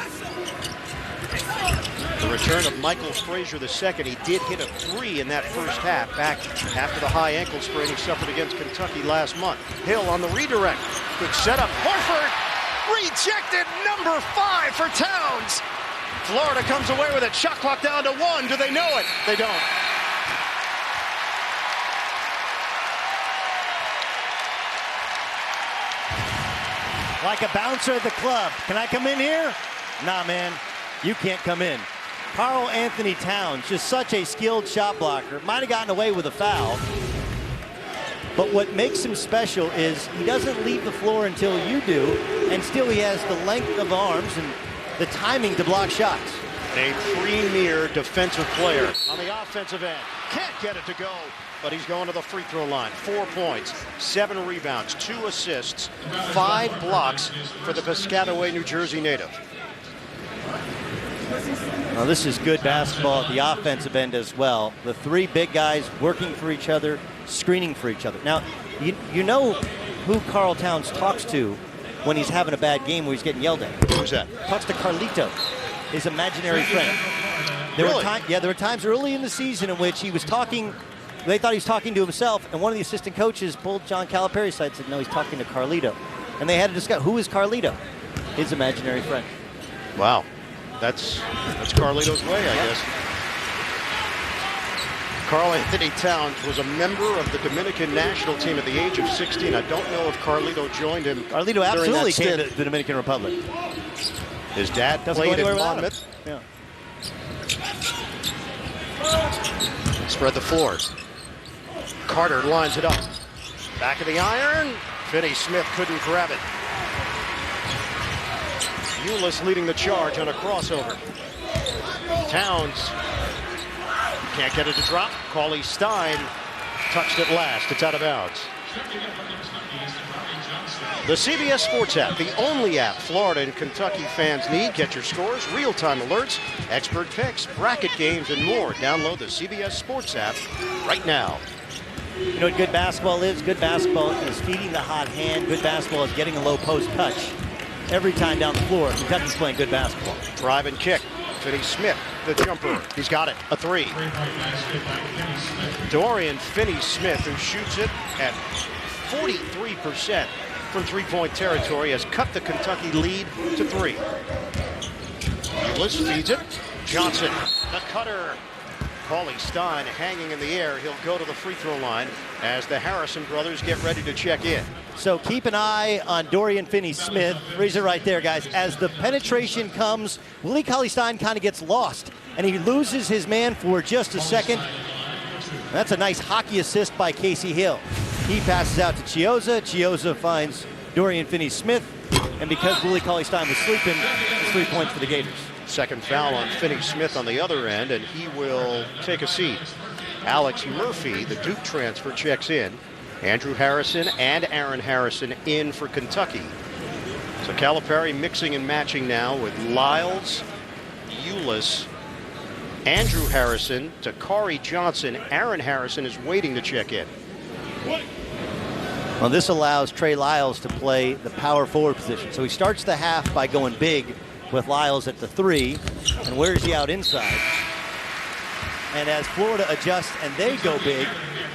The return of Michael Frazier II. He did hit a 3 in that first half, back after the high ankle sprain he suffered against Kentucky last month. Hill on the redirect. Good setup. Horford rejected, number 5 for Towns. Florida comes away with it. Shot clock down to 1. Do they know it? They don't. Like a bouncer at the club. Can I come in here? Nah, man, you can't come in. Karl Anthony Towns, just such a skilled shot blocker. Might have gotten away with a foul. But what makes him special is he doesn't leave the floor until you do, and still he has the length of arms and the timing to block shots. A premier defensive player on the offensive end. Can't get it to go, but he's going to the free throw line. 4 points, 7 rebounds, 2 assists, 5 blocks for the Piscataway, New Jersey native. Well, this is good basketball at the offensive end as well. The 3 big guys working for each other, screening for each other. Now, you know who Karl Towns talks to when he's having a bad game where he's getting yelled at. Who's that? Talks to Carlito, his imaginary friend. There were times early in the season in which he was talking, they thought he was talking to himself, and one of the assistant coaches pulled John Calipari aside and said, no, he's talking to Carlito. And they had to discuss, who is Carlito? His imaginary friend. Wow. That's Carlito's way, I guess. Karl Anthony Towns was a member of the Dominican national team at the age of 16. I don't know if Carlito joined him. Carlito absolutely came to the Dominican Republic. His dad played in Monmouth. Yeah. Spread the floor. Carter lines it up. Back of the iron. Finney Smith couldn't grab it. Ulis leading the charge on a crossover. Towns can't get it to drop. Cauley Stein touched it last. It's out of bounds. The CBS Sports app, the only app Florida and Kentucky fans need. Get your scores, real-time alerts, expert picks, bracket games, and more. Download the CBS Sports app right now. You know what good basketball is? Good basketball is feeding the hot hand. Good basketball is getting a low post touch every time down the floor. Kentucky's playing good basketball. Drive and kick. Finney Smith, the jumper. He's got it. A 3. Dorian Finney-Smith, who shoots it at 43% from three-point territory, has cut the Kentucky lead to 3. Ulis feeds it. Johnson, the cutter. Cauley Stein hanging in the air. He'll go to the free throw line as the Harrison brothers get ready to check in. So keep an eye on Dorian Finney-Smith. Freeze it right there, guys. As the penetration comes, Willie Cauley-Stein kind of gets lost, and he loses his man for just a second. That's a nice hockey assist by Casey Hill. He passes out to Chiozza. Chiozza finds Dorian Finney-Smith, and because Willie Cauley-Stein was sleeping, it's 3 points for the Gators. Second foul on Finney-Smith on the other end, and he will take a seat. Alex Murphy, the Duke transfer, checks in. Andrew Harrison and Aaron Harrison in for Kentucky. So Calipari mixing and matching now with Lyles, Ulis, Andrew Harrison, Takari Johnson. Aaron Harrison is waiting to check in. Well, this allows Trey Lyles to play the power forward position. So he starts the half by going big with Lyles at the 3. And where is he out inside? And as Florida adjusts and they go big,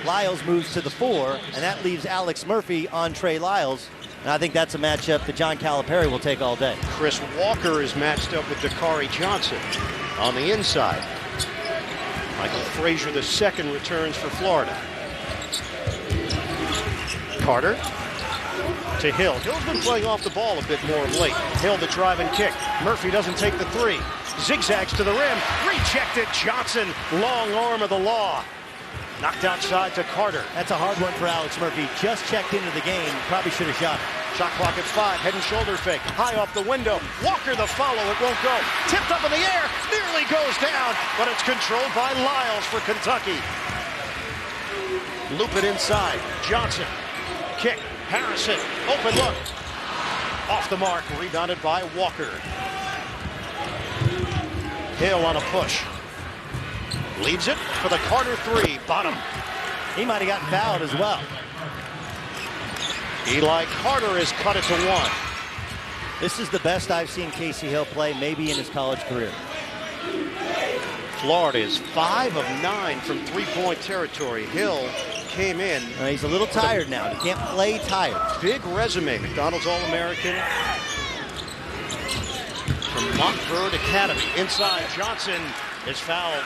Lyles moves to the 4, and that leaves Alex Murphy on Trey Lyles. And I think that's a matchup that John Calipari will take all day. Chris Walker is matched up with Takari Johnson on the inside. Michael Frazier II returns for Florida. Carter to Hill. Hill's been playing off the ball a bit more of late. Hill the drive and kick. Murphy doesn't take the 3. Zigzags to the rim. Rejected. Johnson, long arm of the law. Knocked outside to Carter. That's a hard one for Alex Murphy. Just checked into the game. Probably should have shot it. Shot clock at 5. Head and shoulder fake. High off the window. Walker the follow. It won't go. Tipped up in the air. Nearly goes down. But it's controlled by Lyles for Kentucky. Loop it inside. Johnson. Kick. Harrison. Open look. Off the mark. Rebounded by Walker. Hill on a push. Leaves it for the Carter 3. Bottom. He might have gotten fouled as well. Eli Carter has cut it to 1. This is the best I've seen Casey Hill play maybe in his college career. Florida is 5 of 9 from three-point territory. Hill came in. He's a little tired now. He can't play tired. Big resume. McDonald's All-American from Montverde Academy. Inside, Johnson is fouled.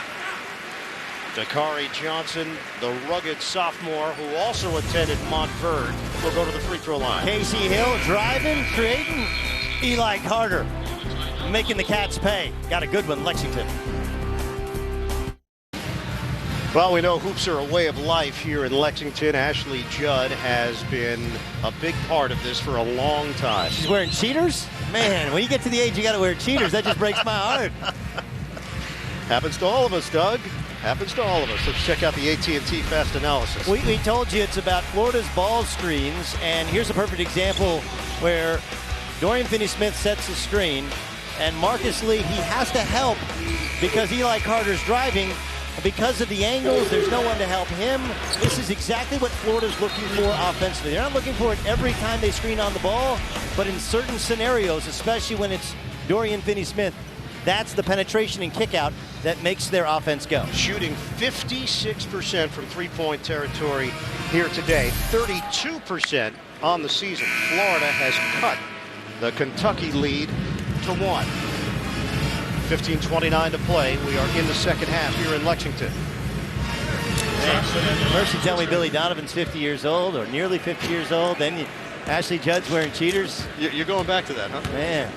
Takari Johnson, the rugged sophomore who also attended Montverde, will go to the free throw line. Casey Hill driving, creating. Eli Carter making the Cats pay. Got a good one, Lexington. Well, we know hoops are a way of life here in Lexington. Ashley Judd has been a big part of this for a long time. She's wearing cheaters? Man, when you get to the age you got to wear cheaters, that just breaks my heart. Happens to all of us, Doug. Happens to all of us. Let's check out the AT&T Fast Analysis. We told you it's about Florida's ball screens, and here's a perfect example where Dorian Finney-Smith sets the screen, and Marcus Lee, he has to help because Eli Carter's driving. Because of the angles, there's no one to help him. This is exactly what Florida's looking for offensively. They're not looking for it every time they screen on the ball, but in certain scenarios, especially when it's Dorian Finney-Smith, that's the penetration and kick-out that makes their offense go. Shooting 56% from three-point territory here today, 32% on the season. Florida has cut the Kentucky lead to 1. 15:29 to play. We are in the second half here in Lexington. Man, mercy tell me Billy Donovan's 50 years old or nearly 50 years old. Then Ashley Judd's wearing cheaters. You're going back to that, huh? Man.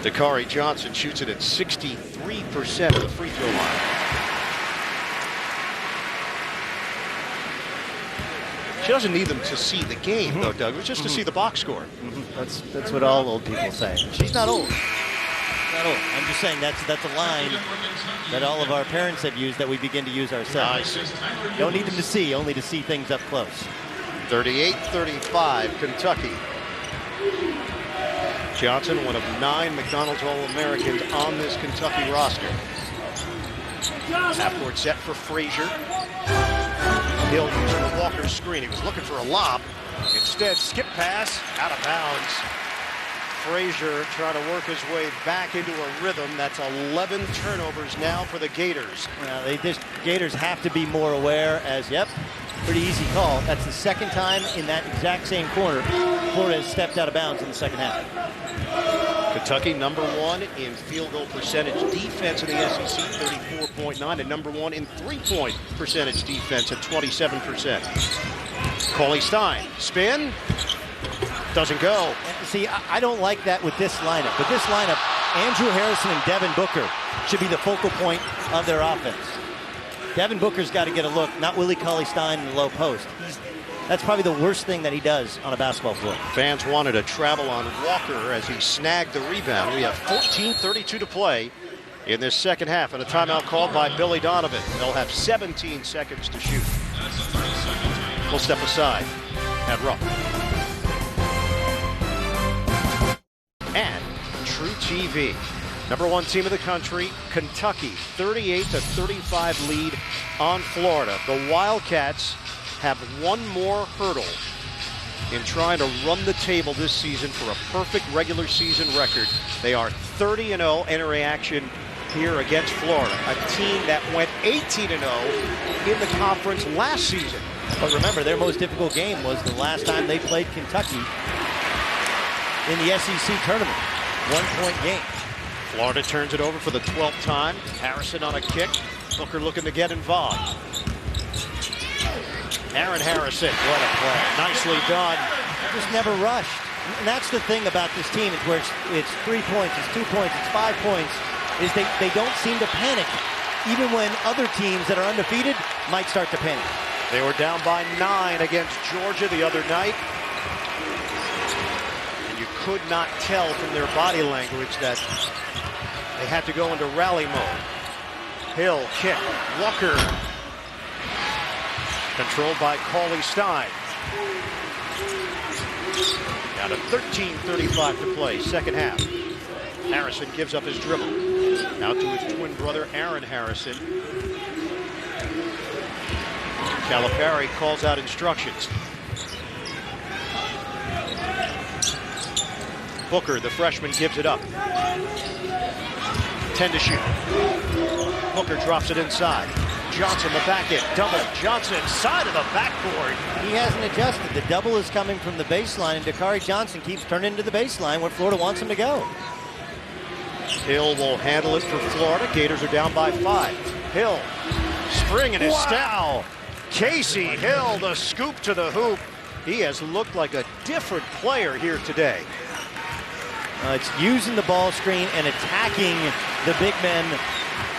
Dakari Johnson shoots it at 63% at the free throw line. She doesn't need them to see the game, though, Doug. It was just to see the box score. That's what all old people say. She's not old. Not old. I'm just saying that's a line that all of our parents have used that we begin to use ourselves. Don't need them to see, only to see things up close. 38-35, Kentucky. Johnson, one of 9 McDonald's All-Americans on this Kentucky roster. Half-court set for Frazier. Hill using the Walker screen. He was looking for a lob. Instead, skip pass, out of bounds. Frazier trying to work his way back into a rhythm. That's 11 turnovers now for the Gators. Gators have to be more aware as, yep, pretty easy call. That's the second time in that exact same corner Florida has stepped out of bounds in the second half. Kentucky number 1 in field goal percentage defense in the SEC, 34.9, and number 1 in three-point percentage defense at 27%. Cauley Stein, spin, doesn't go. See, I don't like that with this lineup. With this lineup, Andrew Harrison and Devin Booker should be the focal point of their offense. Devin Booker's got to get a look, not Willie Cauley-Stein in the low post. That's probably the worst thing that he does on a basketball floor. Fans wanted a travel on Walker as he snagged the rebound. We have 14:32 to play in this second half, and a timeout called by Billy Donovan. They'll have 17 seconds to shoot. We'll step aside at Rupp. And True TV. Number 1 team in the country, Kentucky, 38-35 lead on Florida. The Wildcats have one more hurdle in trying to run the table this season for a perfect regular season record. They are 30-0 entering action here against Florida, a team that went 18-0 in the conference last season. But remember, their most difficult game was the last time they played Kentucky in the SEC tournament. 1-point game. Florida turns it over for the 12th time. Harrison on a kick. Booker looking to get involved. Aaron Harrison, what a play. Nicely done. Just never rushed. And that's the thing about this team, is where it's 3 points, it's 2 points, it's 5 points, is they don't seem to panic, even when other teams that are undefeated might start to panic. They were down by 9 against Georgia the other night. And you could not tell from their body language that they had to go into rally mode. Hill, kick, Walker. Controlled by Cauley-Stein. Down to 13:35 to play, second half. Harrison gives up his dribble. Now to his twin brother, Aaron Harrison. Calipari calls out instructions. Booker, the freshman, gives it up. 10 to shoot. Booker drops it inside. Johnson, the back end, double. Johnson, side of the backboard. He hasn't adjusted. The double is coming from the baseline, and Dakari Johnson keeps turning to the baseline where Florida wants him to go. Hill will handle it for Florida. Gators are down by 5. Hill, spring in his step. Casey Hill, the scoop to the hoop. He has looked like a different player here today. It's using the ball screen and attacking the big men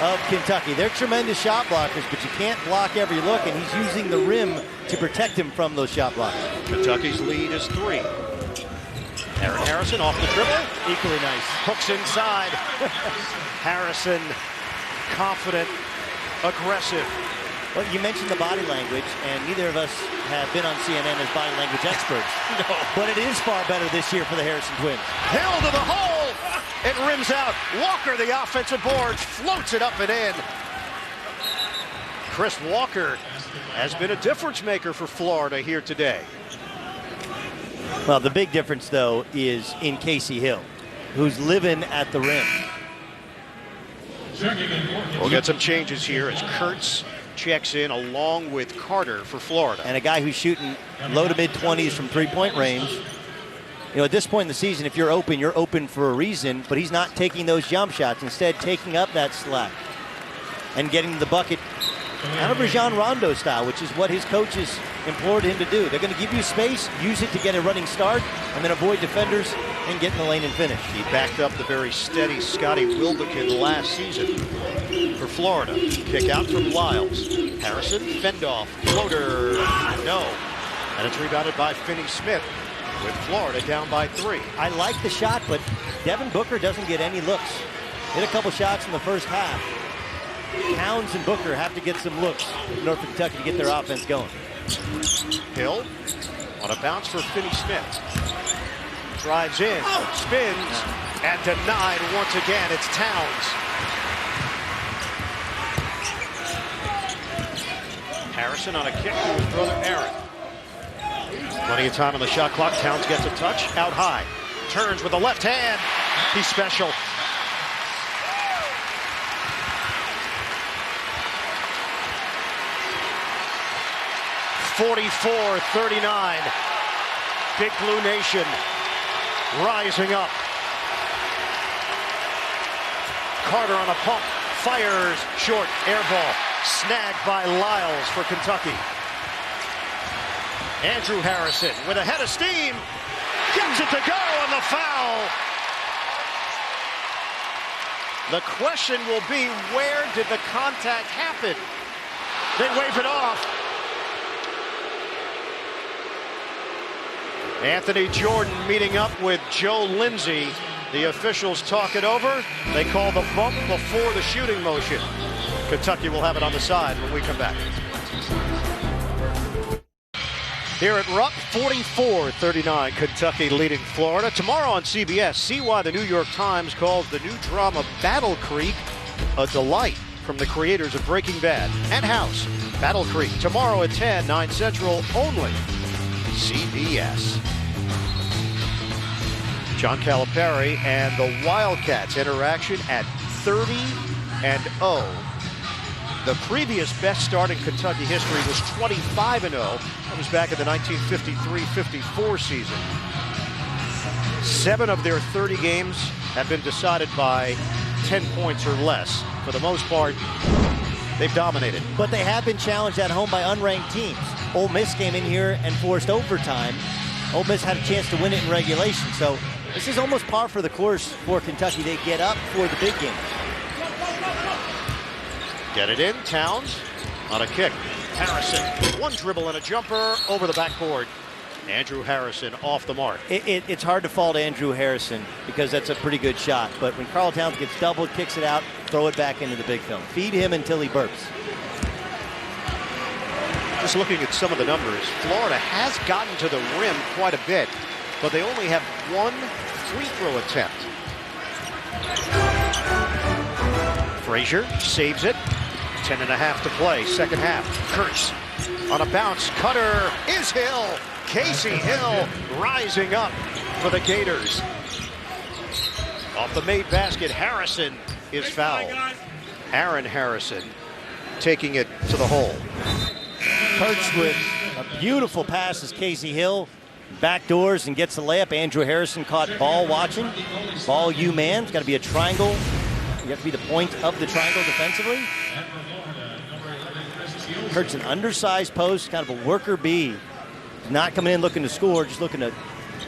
of Kentucky. They're tremendous shot blockers, but you can't block every look, and he's using the rim to protect him from those shot blockers. Kentucky's lead is 3. Aaron Harrison off the dribble. Equally nice. Hooks inside. Harrison confident, aggressive. Well, you mentioned the body language, and neither of us have been on CNN as body language experts. No. But it is far better this year for the Harrison twins. Hill to the hole. It rims out. Walker, the offensive boards, floats it up and in. Chris Walker has been a difference maker for Florida here today. Well, the big difference, though, is in Casey Hill, who's living at the rim. We'll get some changes here as Kurtz checks in along with Carter for Florida. And a guy who's shooting low to mid-20s from three-point range. You know, at this point in the season, if you're open for a reason, but he's not taking those jump shots. Instead, taking up that slack and getting to the bucket kind of Rajon Rondo style, which is what his coaches implored him to do. They're going to give you space, use it to get a running start, and then avoid defenders and get in the lane and finish. He backed up the very steady Scotty Wilbekin last season for Florida. Kick out from Lyles. Harrison, fend off, floater, no. And it's rebounded by Finney-Smith with Florida down by 3. I like the shot, but Devin Booker doesn't get any looks. Hit a couple shots in the first half. Towns and Booker have to get some looks in order for Kentucky to get their offense going. Hill on a bounce for Finney-Smith. Drives in, spins, and denied once again. It's Towns. Harrison on a kick to his brother Aaron. Plenty of time on the shot clock. Towns gets a touch out high. Turns with the left hand. He's special. (44-39). Big Blue Nation rising up. Carter on a pump. Fires short. Air ball. Snagged by Lyles for Kentucky. Andrew Harrison with a head of steam. Gets it to go on the foul. The question will be, where did the contact happen? They wave it off. Anthony Jordan meeting up with Joe Lindsay. The officials talk it over. They call the bump before the shooting motion. Kentucky will have it on the side when we come back. Here at Rupp, 44-39, Kentucky leading Florida. Tomorrow on CBS, see why the New York Times calls the new drama Battle Creek a delight, from the creators of Breaking Bad and House. Battle Creek, tomorrow at 10, 9 Central, only CBS. John Calipari and the Wildcats interaction at 30-0. The previous best start in Kentucky history was 25-0. That was back in the 1953-54 season. 7 of their 30 games have been decided by 10 points or less. For the most part, they've dominated. But they have been challenged at home by unranked teams. Ole Miss came in here and forced overtime. Ole Miss had a chance to win it in regulation. So this is almost par for the course for Kentucky. They get up for the big game. Get it in, Towns on a kick. Harrison, one dribble and a jumper over the backboard. Andrew Harrison off the mark. It's hard to fault Andrew Harrison because that's a pretty good shot. But when Karl Towns gets doubled, kicks it out, throw it back into the big film. Feed him until he burps. Just looking at some of the numbers, Florida has gotten to the rim quite a bit, but they only have one free throw attempt. Frazier saves it. 10.5 to play, second half. Kurtz on a bounce. Cutter is Hill. Casey Hill rising up for the Gators. Off the made basket, Harrison is fouled. Aaron Harrison taking it to the hole. Kurtz with a beautiful pass as Casey Hill backdoors and gets the layup. Andrew Harrison caught ball watching. Ball you man. It's got to be a triangle. You have to be the point of the triangle defensively. Kurtz an undersized post, kind of a worker bee. Not coming in looking to score, just looking to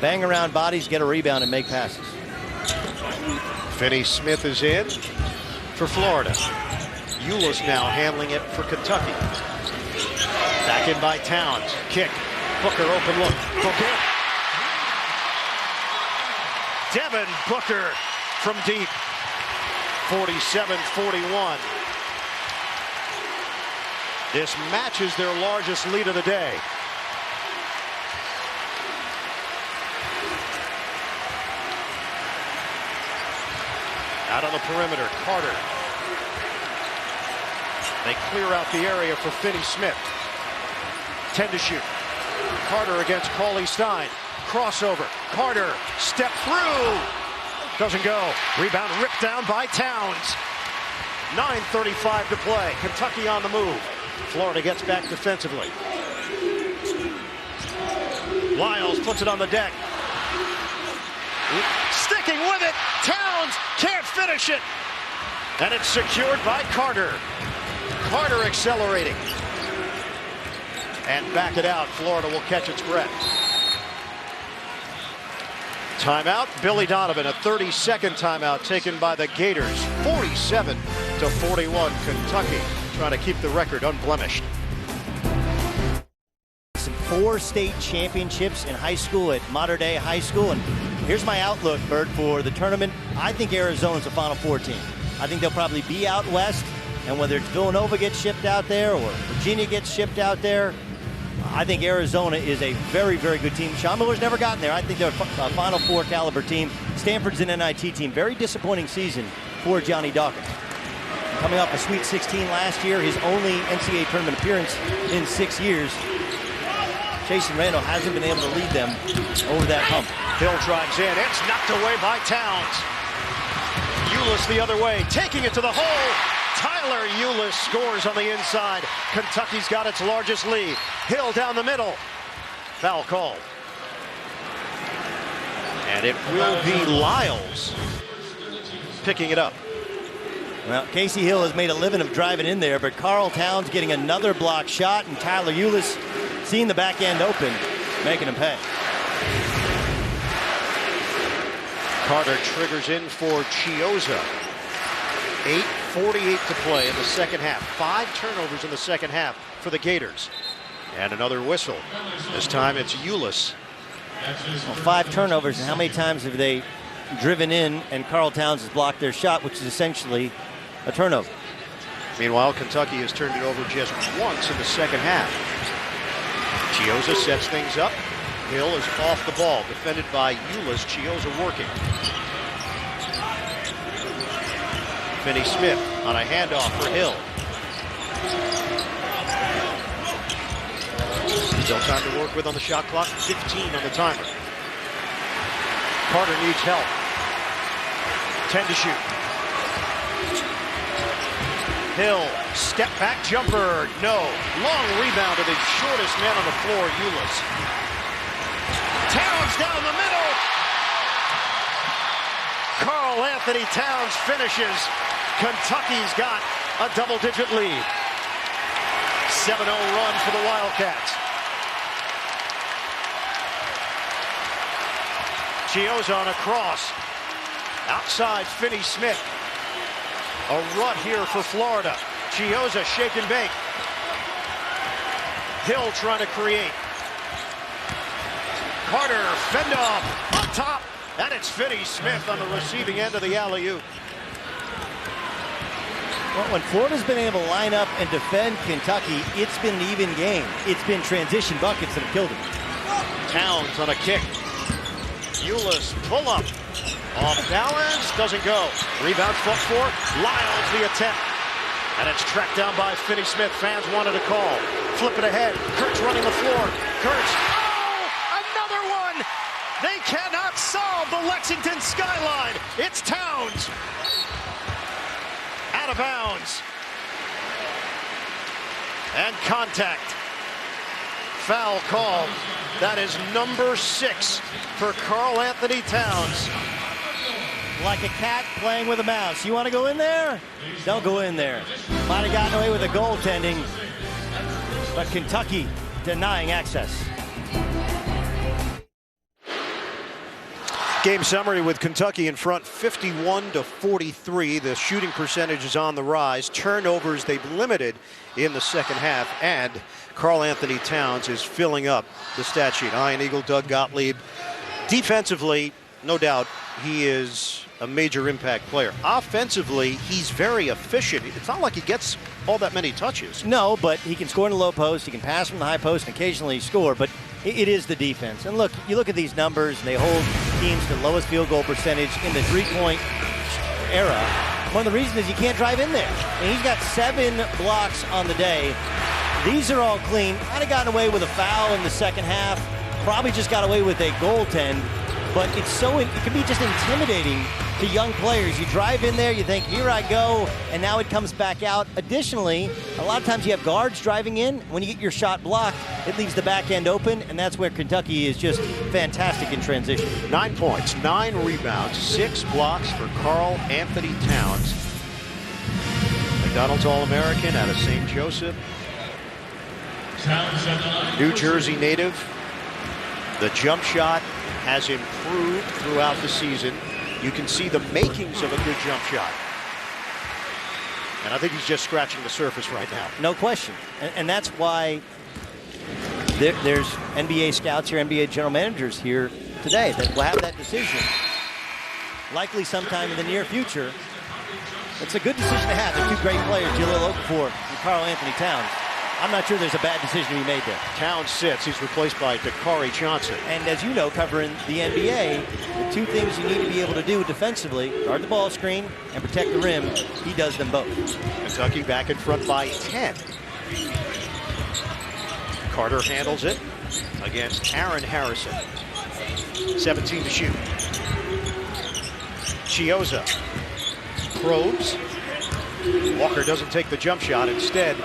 bang around bodies, get a rebound, and make passes. Finney-Smith is in for Florida. Euless now handling it for Kentucky. Back in by Towns. Kick. Booker open look. Booker. Devin Booker from deep. 47-41. This matches their largest lead of the day. Out on the perimeter, Carter. They clear out the area for Finney Smith. 10 to shoot. Carter against Cauley Stein. Crossover. Carter, step through. Doesn't go. Rebound ripped down by Towns. 9:35 to play. Kentucky on the move. Florida gets back defensively. Lyles puts it on the deck. Sticking with it. Towns can't finish it. And it's secured by Carter. Carter accelerating. And back it out. Florida will catch its breath. Timeout. Billy Donovan, a 30-second timeout taken by the Gators. 47-41. Kentucky trying to keep the record unblemished. 4 state championships in high school at Mater Dei High School. And here's my outlook, Bert, for the tournament. I think Arizona's a Final Four team. I think they'll probably be out west. And whether it's Villanova gets shipped out there or Virginia gets shipped out there, I think Arizona is a very, very good team. Sean Miller's never gotten there. I think they're a Final Four caliber team. Stanford's an NIT team. Very disappointing season for Johnny Dawkins. Coming off a Sweet 16 last year, his only NCAA tournament appearance in 6 years. Jason Randall hasn't been able to lead them over that hump. Hill drives in. It's knocked away by Towns. Ulis the other way, taking it to the hole. Tyler Ulis scores on the inside. Kentucky's got its largest lead. Hill down the middle. Foul called. And it will be Lyles picking it up. Well, Casey Hill has made a living of driving in there, but Carl Towns getting another block shot, and Tyler Ulis seeing the back end open, making him pay. Carter triggers in for Chiozza. 8:48 to play in the second half. 5 turnovers in the second half for the Gators. And another whistle. This time it's Ulis. Well, 5 turnovers, and how many times have they driven in and Carl Towns has blocked their shot, which is essentially a turnover? Meanwhile, Kentucky has turned it over just once in the second half. Chiozza sets things up. Hill is off the ball, defended by Ulis. Chiozza working. Finney Smith on a handoff for Hill. Still time to work with on the shot clock. 15 on the timer. Carter needs help. 10 to shoot. Hill, step back jumper, no. Long rebound to the shortest man on the floor, Ulis. Towns down the middle. Karl Anthony Towns finishes. Kentucky's got a double-digit lead. 7-0 run for the Wildcats. Chiozza on a cross. Outside, Finney Smith. A rut here for Florida. Chiozza shake and bake. Hill trying to create. Carter, fend off, up top. And it's Finney Smith on the receiving end of the alley-oop. Well, when Florida's been able to line up and defend Kentucky, it's been an even game. It's been transition buckets that have killed him. Towns on a kick. Ulis pull up. Off balance, doesn't go. Rebound foot for Lyles the attempt. And it's tracked down by Finney Smith. Fans wanted a call. Flip it ahead. Kurtz running the floor. Kurtz. Oh, another one. They cannot solve the Lexington skyline. It's Towns. Out of bounds. And contact. Foul call. That is number 6 for Karl Anthony Towns. Like a cat playing with a mouse. You want to go in there? Don't go in there. Might have gotten away with the goaltending, but Kentucky denying access. Game summary with Kentucky in front 51-43. The shooting percentage is on the rise. Turnovers they've limited in the second half, and Karl Anthony Towns is filling up the stat sheet. Iron Eagle Doug Gottlieb. Defensively, no doubt, he is a major impact player. Offensively, he's very efficient. It's not like he gets all that many touches. No, but he can score in the low post. He can pass from the high post and occasionally score. But it is the defense. And look, you look at these numbers, and they hold teams to the lowest field goal percentage in the three-point era. One of the reasons is you can't drive in there. And he's got 7 blocks on the day. These are all clean. Might have gotten away with a foul in the second half. Probably just got away with a goaltend. But it can be just intimidating to young players. You drive in there, you think, here I go, and now it comes back out. Additionally, a lot of times you have guards driving in. When you get your shot blocked, it leaves the back end open, and that's where Kentucky is just fantastic in transition. 9 points, 9 rebounds, 6 blocks for Karl Anthony Towns. McDonald's All-American out of St. Joseph. New Jersey native. The jump shot has improved throughout the season. You can see the makings of a good jump shot. And I think he's just scratching the surface right now. No question. And that's why there's NBA scouts here, NBA general managers here today that will have that decision. Likely sometime in the near future. It's a good decision to have. They're two great players, Jahlil Okafor and Karl Anthony Towns. I'm not sure there's a bad decision to be made there. Towns sits. He's replaced by Dakari Johnson. And as you know, covering the NBA, the two things you need to be able to do defensively, guard the ball screen and protect the rim, he does them both. Kentucky back in front by 10. Carter handles it against Aaron Harrison. 17 to shoot. Chiozza probes. Walker doesn't take the jump shot. Instead,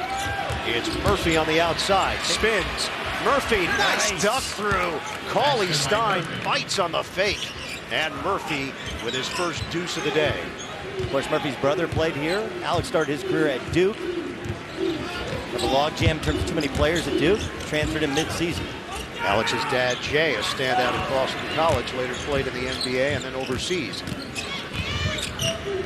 it's Murphy on the outside. Spins. Murphy, nice duck through. Cauley Stein bites on the fake. And Murphy with his first deuce of the day. Of course, Murphy's brother played here. Alex started his career at Duke. But the logjam in terms of too many players at Duke. Transferred him mid-season. Alex's dad, Jay, a standout at Boston College, later played in the NBA and then overseas.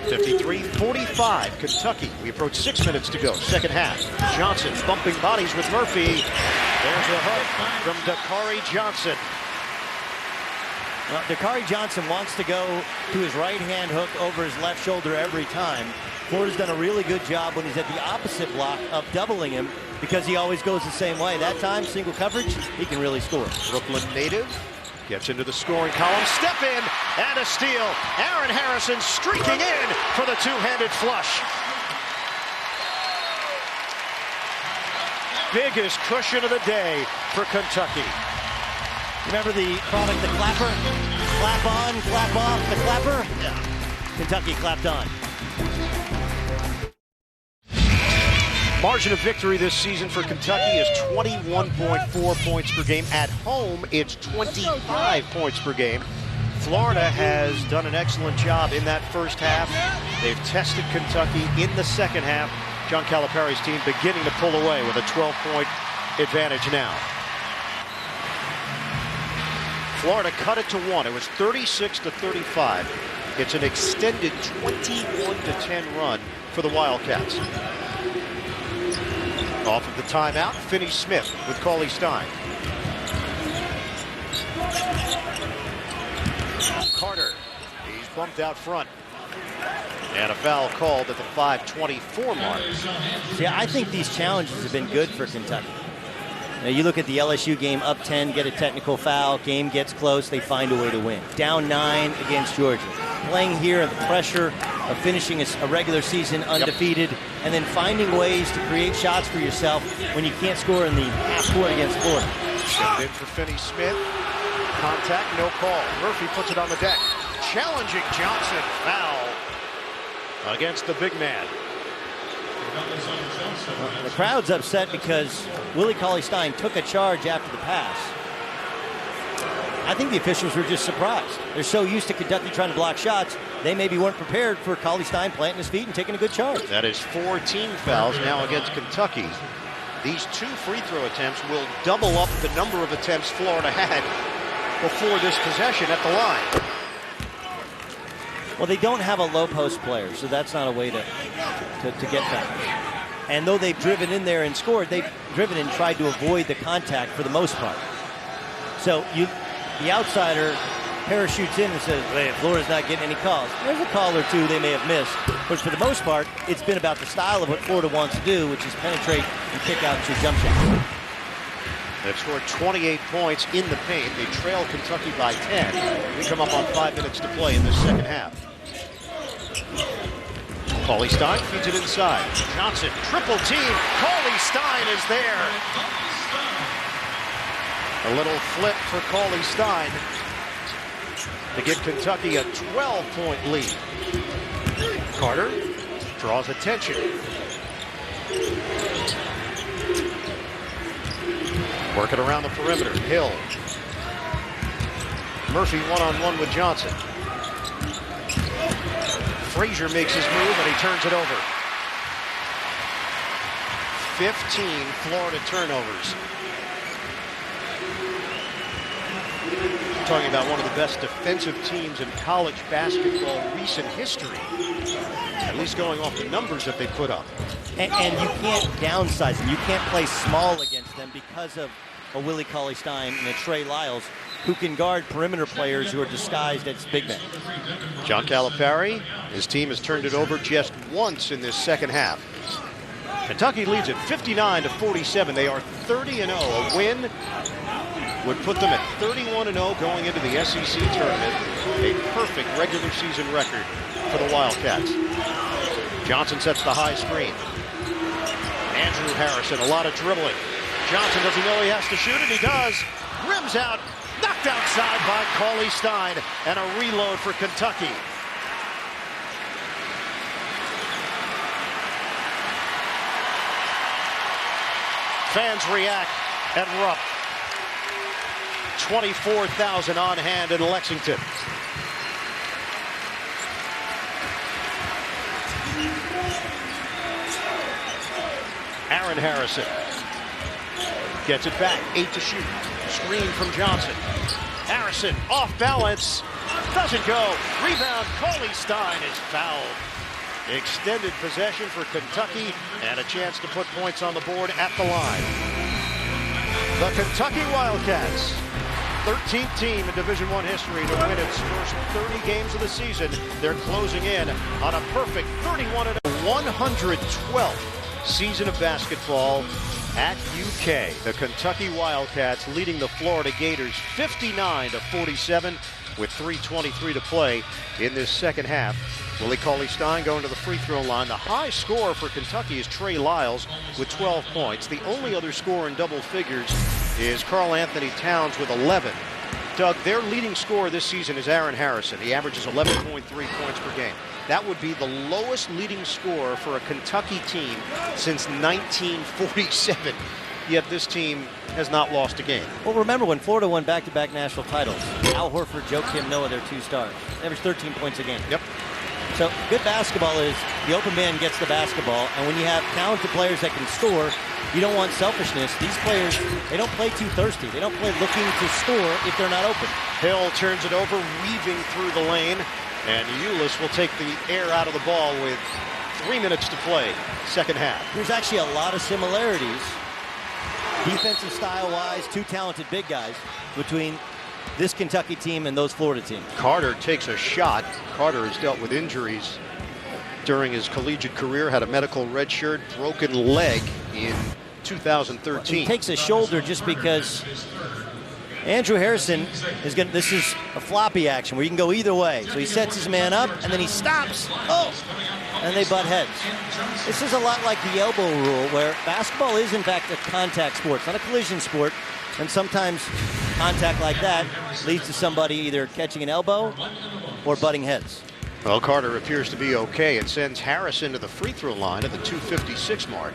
53-45, Kentucky. We approach 6 minutes to go, second half. Johnson bumping bodies with Murphy. There's a hook from Dakari Johnson. Well, Dakari Johnson wants to go to his right-hand hook over his left shoulder every time. Florida's done a really good job when he's at the opposite block of doubling him because he always goes the same way. That time, single coverage, he can really score. Brooklyn native. Gets into the scoring column, step in, and a steal. Aaron Harrison streaking in for the two-handed flush. Biggest cushion of the day for Kentucky. Remember the product, the clapper? Clap on, clap off, the clapper? Yeah. Kentucky clapped on. Margin of victory this season for Kentucky is 21.4 points per game. At home, it's 25 points per game. Florida has done an excellent job in that first half. They've tested Kentucky in the second half. John Calipari's team beginning to pull away with a 12-point advantage now. Florida cut it to 1. It was 36-35. It's an extended 21-10 run for the Wildcats. Off of the timeout, Finney Smith with Cauley Stein. Carter, he's bumped out front. And a foul called at the 5:24 mark. See, I think these challenges have been good for Kentucky. Now, you look at the LSU game, up 10, get a technical foul, game gets close, they find a way to win. Down 9 against Georgia. Playing here at the pressure of finishing a regular season undefeated, and then finding ways to create shots for yourself when you can't score in the half court against Florida. Stepped in for Finney Smith. Contact, no call. Murphy puts it on the deck. Challenging Johnson, foul against the big man. Well, the crowd's upset because Willie Cauley-Stein took a charge after the pass. I think the officials were just surprised. They're so used to Kentucky trying to block shots, they maybe weren't prepared for Cauley-Stein planting his feet and taking a good charge. That is 4 team fouls now against Kentucky. These 2 free throw attempts will double up the number of attempts Florida had before this possession at the line. Well, they don't have a low post player, so that's not a way to get that. And though they've driven in there and scored, they've driven and tried to avoid the contact for the most part. So the outsider parachutes in and says, hey, Florida's not getting any calls. There's a call or two they may have missed. But for the most part, it's been about the style of what Florida wants to do, which is penetrate and kick out your jump shot. They've scored 28 points in the paint. They trail Kentucky by 10. We come up on 5 minutes to play in the second half. Cauley-Stein feeds it inside. Johnson, triple team. Cauley-Stein is there. A little flip for Cauley-Stein to give Kentucky a 12-point lead. Carter draws attention. Working around the perimeter. Hill. Murphy one-on-one with Johnson. Frazier makes his move and he turns it over. 15 Florida turnovers. Talking about one of the best defensive teams in college basketball recent history. At least going off the numbers that they put up. And you can't downsize them. You can't play small against them because of a Willie Cauley-Stein and a Trey Lyles who can guard perimeter players who are disguised as big men. John Calipari, his team has turned it over just once in this second half. Kentucky leads at 59-47. They are 30-0. A win would put them at 31-0 going into the SEC tournament. A perfect regular season record for the Wildcats. Johnson sets the high screen. Andrew Harrison, a lot of dribbling. Johnson, does he know he has to shoot it? He does. Rims out. Knocked outside by Cauley-Stein. And a reload for Kentucky. Fans react and erupt. 24,000 on hand in Lexington. Aaron Harrison gets it back, 8 to shoot. Screen from Johnson. Harrison off balance, doesn't go. Rebound, Cauley-Stein is fouled. Extended possession for Kentucky and a chance to put points on the board at the line. The Kentucky Wildcats, 13th team in Division I history to win its first 30 games of the season. They're closing in on a perfect 112th season of basketball at UK. The Kentucky Wildcats leading the Florida Gators 59-47 with 3:23 to play in this second half. Willie Cauley-Stein going to the free throw line. The high score for Kentucky is Trey Lyles with 12 points. The only other scorer in double figures is Karl Anthony Towns with 11. Doug, their leading scorer this season is Aaron Harrison. He averages 11.3 points per game. That would be the lowest leading scorer for a Kentucky team since 1947. Yet this team has not lost a game. Well, remember when Florida won back-to-back national titles, Al Horford, Joakim Noah, their two stars. They averaged 13 points a game. Yep. So good basketball is the open man gets the basketball, and when you have talented players that can score, you don't want selfishness. These players, they don't play too thirsty. They don't play looking to score if they're not open. Hill turns it over, weaving through the lane, and Ulis will take the air out of the ball with 3 minutes to play, second half. There's actually a lot of similarities, defensive style-wise, two talented big guys, between this Kentucky team and those Florida teams. Carter takes a shot. Carter has dealt with injuries during his collegiate career, had a medical red shirt, broken leg in 2013. He takes a shoulder just because Andrew Harrison is going to, this is a floppy action where you can go either way. So he sets his man up and then he stops. Oh! And they butt heads. This is a lot like the elbow rule where basketball is in fact a contact sport. It's not a collision sport. And sometimes contact like that leads to somebody either catching an elbow or butting heads. Well, Carter appears to be okay. It sends Harrison to the free throw line at the 2:56 mark.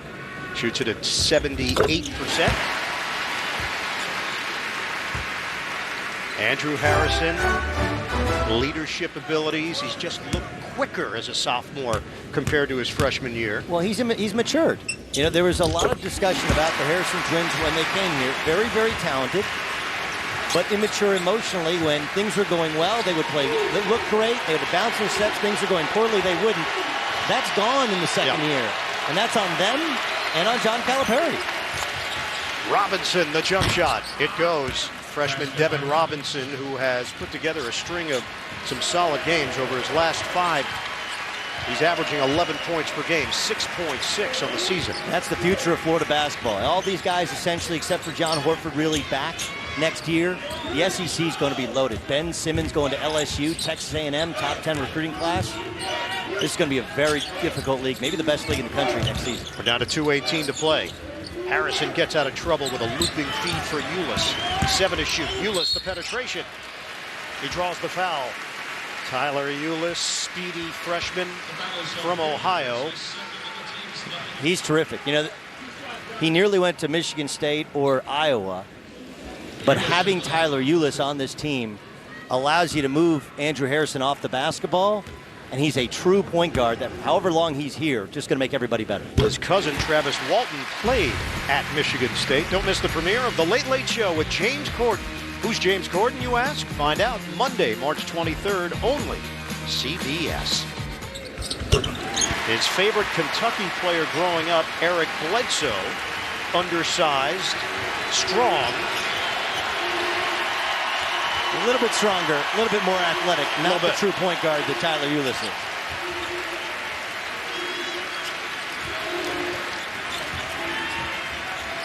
Shoots it at 78%. Andrew Harrison, leadership abilities. He's just looked quicker as a sophomore compared to his freshman year. Well, he's matured. You know, there was a lot of discussion about the Harrison twins when they came here. Very, very talented, but immature emotionally. When things were going well, they would play. They looked great. They would bounce their sets. Things are going poorly, they wouldn't. That's gone in the second year, and that's on them and on John Calipari. Robinson, the jump shot. It goes. freshman Devin Robinson, who has put together a string of some solid games over his last 5. He's averaging 11 points per game, 6.6 on the season. That's the future of Florida basketball. All these guys, essentially, except for John Horford, really back next year. The SEC is going to be loaded. Ben Simmons going to LSU, Texas A&M, top 10 recruiting class. This is going to be a very difficult league, maybe the best league in the country next season. We're down to 2:18 to play. Harrison gets out of trouble with a looping feed for Ulis. 7 to shoot. Ulis, the penetration. He draws the foul. Tyler Ulis, speedy freshman from Ohio. He's terrific. You know, he nearly went to Michigan State or Iowa, but having Tyler Ulis on this team allows you to move Andrew Harrison off the basketball, and he's a true point guard that, however long he's here, just going to make everybody better. His cousin Travis Walton played at Michigan State. Don't miss the premiere of The Late Late Show with James Corden. Who's James Corden, you ask? Find out Monday, March 23rd, only CBS. His favorite Kentucky player growing up, Eric Bledsoe, undersized, strong. A little bit stronger, a little bit more athletic, not the true point guard that Tyler Ulis is.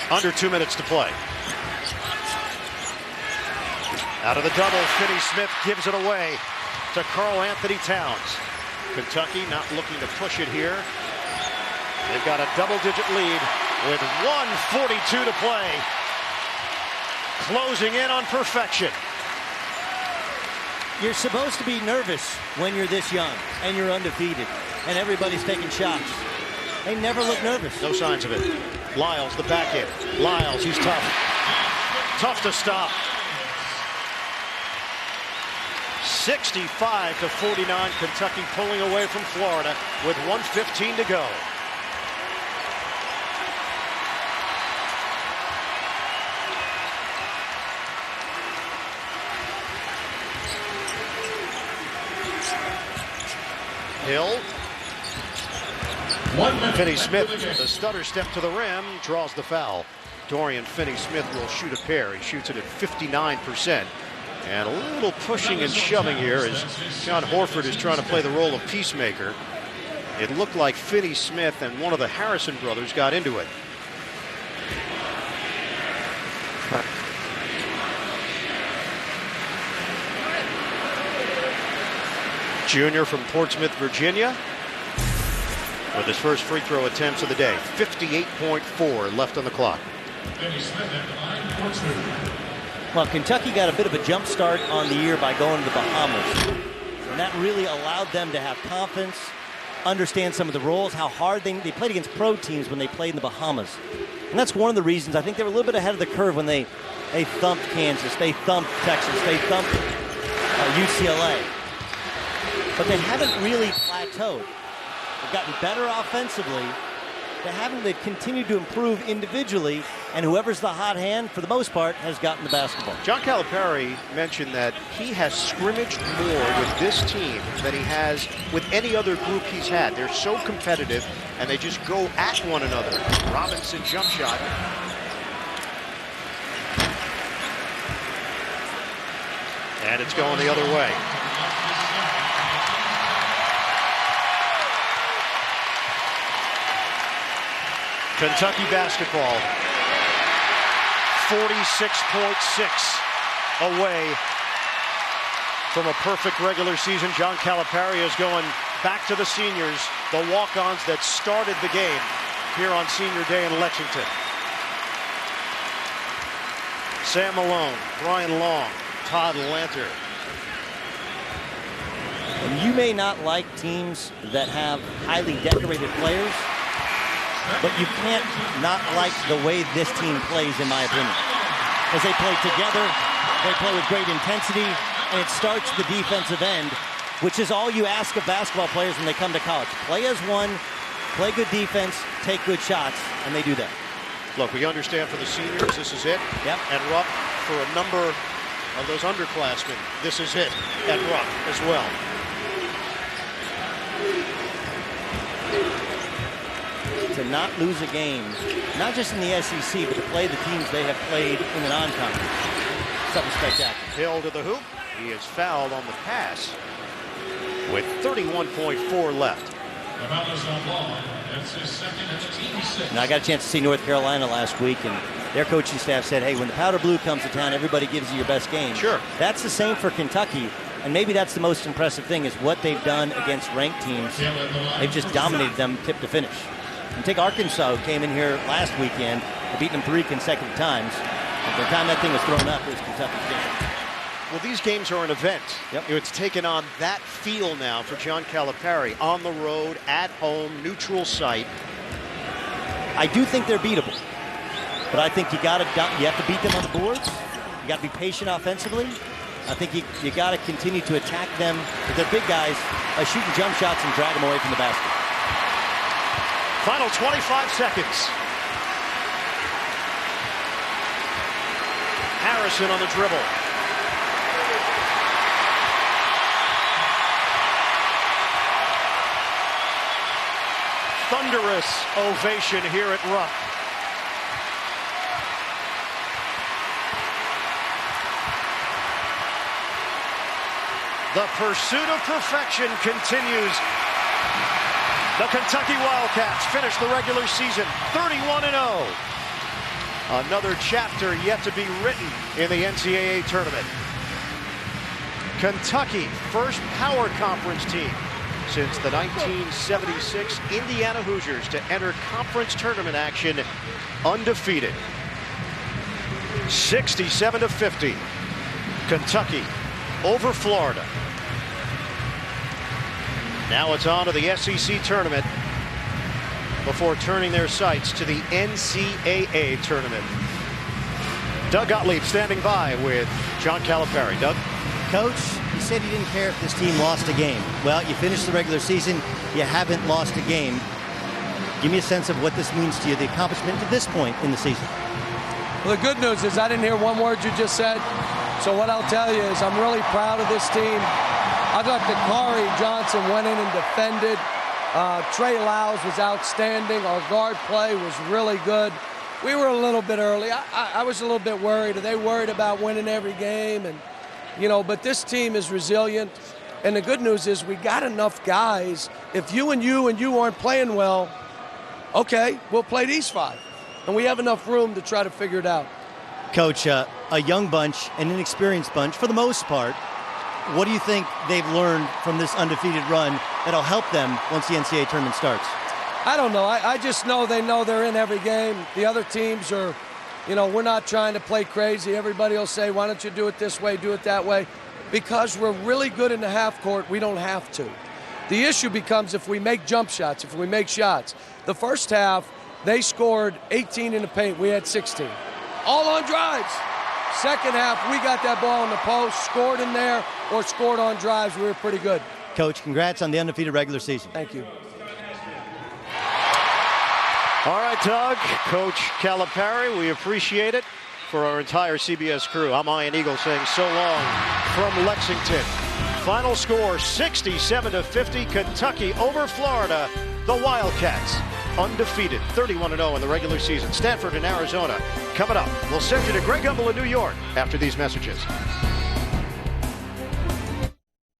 Under 2 minutes to play. Out of the double, Finney Smith gives it away to Karl Anthony Towns. Kentucky not looking to push it here. They've got a double-digit lead with 1:42 to play. Closing in on perfection. You're supposed to be nervous when you're this young and you're undefeated and everybody's taking shots. They never look nervous. No signs of it. Lyles, the back end. Lyles, he's tough. Tough to stop. 65-49, Kentucky pulling away from Florida with 1:15 to go. Hill. Finney Smith, the stutter step to the rim, draws the foul. Dorian Finney-Smith will shoot a pair. He shoots it at 59%. And a little pushing and shoving here as John Horford is trying to play the role of peacemaker. It looked like Finney-Smith and one of the Harrison brothers got into it. Junior from Portsmouth, Virginia, with his first free throw attempts of the day. 58.4 left on the clock. Well, Kentucky got a bit of a jump start on the year by going to the Bahamas. And that really allowed them to have confidence, understand some of the roles, how hard they played against pro teams when they played in the Bahamas. And that's one of the reasons I think they were a little bit ahead of the curve when they thumped Kansas, they thumped Texas, they thumped UCLA. But they haven't really plateaued. They've gotten better offensively. They've continued to improve individually, and whoever's the hot hand, for the most part, has gotten the basketball. John Calipari mentioned that he has scrimmaged more with this team than he has with any other group he's had. They're so competitive, and they just go at one another. Robinson jump shot. And it's going the other way. Kentucky basketball, 46.6 away from a perfect regular season. John Calipari is going back to the seniors, the walk-ons that started the game here on Senior Day in Lexington. Sam Malone, Brian Long, Todd Lanter. And you may not like teams that have highly decorated players, but you can't not like the way this team plays, in my opinion. As they play together, they play with great intensity, and it starts the defensive end, which is all you ask of basketball players when they come to college. Play as one, play good defense, take good shots, and they do that. Look, we understand for the seniors, this is it. Yep. And Rupp, for a number of those underclassmen, this is it at Rupp as well. To not lose a game, not just in the SEC, but to play the teams they have played in the non-conference. something spectacular. Hill to the hoop. He is fouled on the pass with 31.4 left. Now, I got a chance to see North Carolina last week, and their coaching staff said, hey, when the powder blue comes to town, everybody gives you your best game. Sure. That's the same for Kentucky, and maybe that's the most impressive thing is what they've done against ranked teams. They've just dominated them tip to finish. And take Arkansas, who came in here last weekend and beat them 3 consecutive times. And by the time that thing was thrown up, it was Kentucky's game. Well, these games are an event. Yep. It's taken on that feel now for John Calipari. On the road, at home, neutral site. I do think they're beatable, but I think you have to beat them on the boards. You got to be patient offensively. I think you got to continue to attack them with their big guys by shooting jump shots and drag them away from the basket. Final 25 seconds. Harrison on the dribble. Thunderous ovation here at Rupp. The pursuit of perfection continues. The Kentucky Wildcats finish the regular season 31-0. Another chapter yet to be written in the NCAA tournament. Kentucky, first power conference team since the 1976 Indiana Hoosiers to enter conference tournament action undefeated. 67-50. Kentucky over Florida. Now it's on to the SEC tournament before turning their sights to the NCAA tournament. Doug Gottlieb standing by with John Calipari. Doug? Coach, you said you didn't care if this team lost a game. Well, you finished the regular season, you haven't lost a game. Give me a sense of what this means to you, the accomplishment to this point in the season. Well, the good news is I didn't hear one word you just said. So what I'll tell you is I'm really proud of this team. I thought that Kari Johnson went in and defended. Trey Lyles was outstanding. Our guard play was really good. We were a little bit early. I was a little bit worried. Are they worried about winning every game? And but this team is resilient. And the good news is we got enough guys. If you aren't playing well, okay, we'll play these 5. And we have enough room to try to figure it out. Coach, a young bunch, an inexperienced bunch for the most part. What do you think they've learned from this undefeated run that'll help them once the NCAA tournament starts? I don't know. I just know they're in every game. The other teams are, we're not trying to play crazy. Everybody will say, why don't you do it this way, do it that way? Because we're really good in the half court, we don't have to. The issue becomes if we make jump shots, if we make shots. The first half, they scored 18 in the paint. We had 16. All on drives. Second half, we got that ball in the post, scored in there, or scored on drives. We were pretty good. Coach, congrats on the undefeated regular season. Thank you. All right, Doug, Coach Calipari, we appreciate it. For our entire CBS crew, I'm Ian Eagle saying so long from Lexington. Final score 67-50, Kentucky over Florida. The Wildcats undefeated, 31-0 in the regular season. Stanford and Arizona coming up. We'll send you to Greg Gumbel in New York after these messages.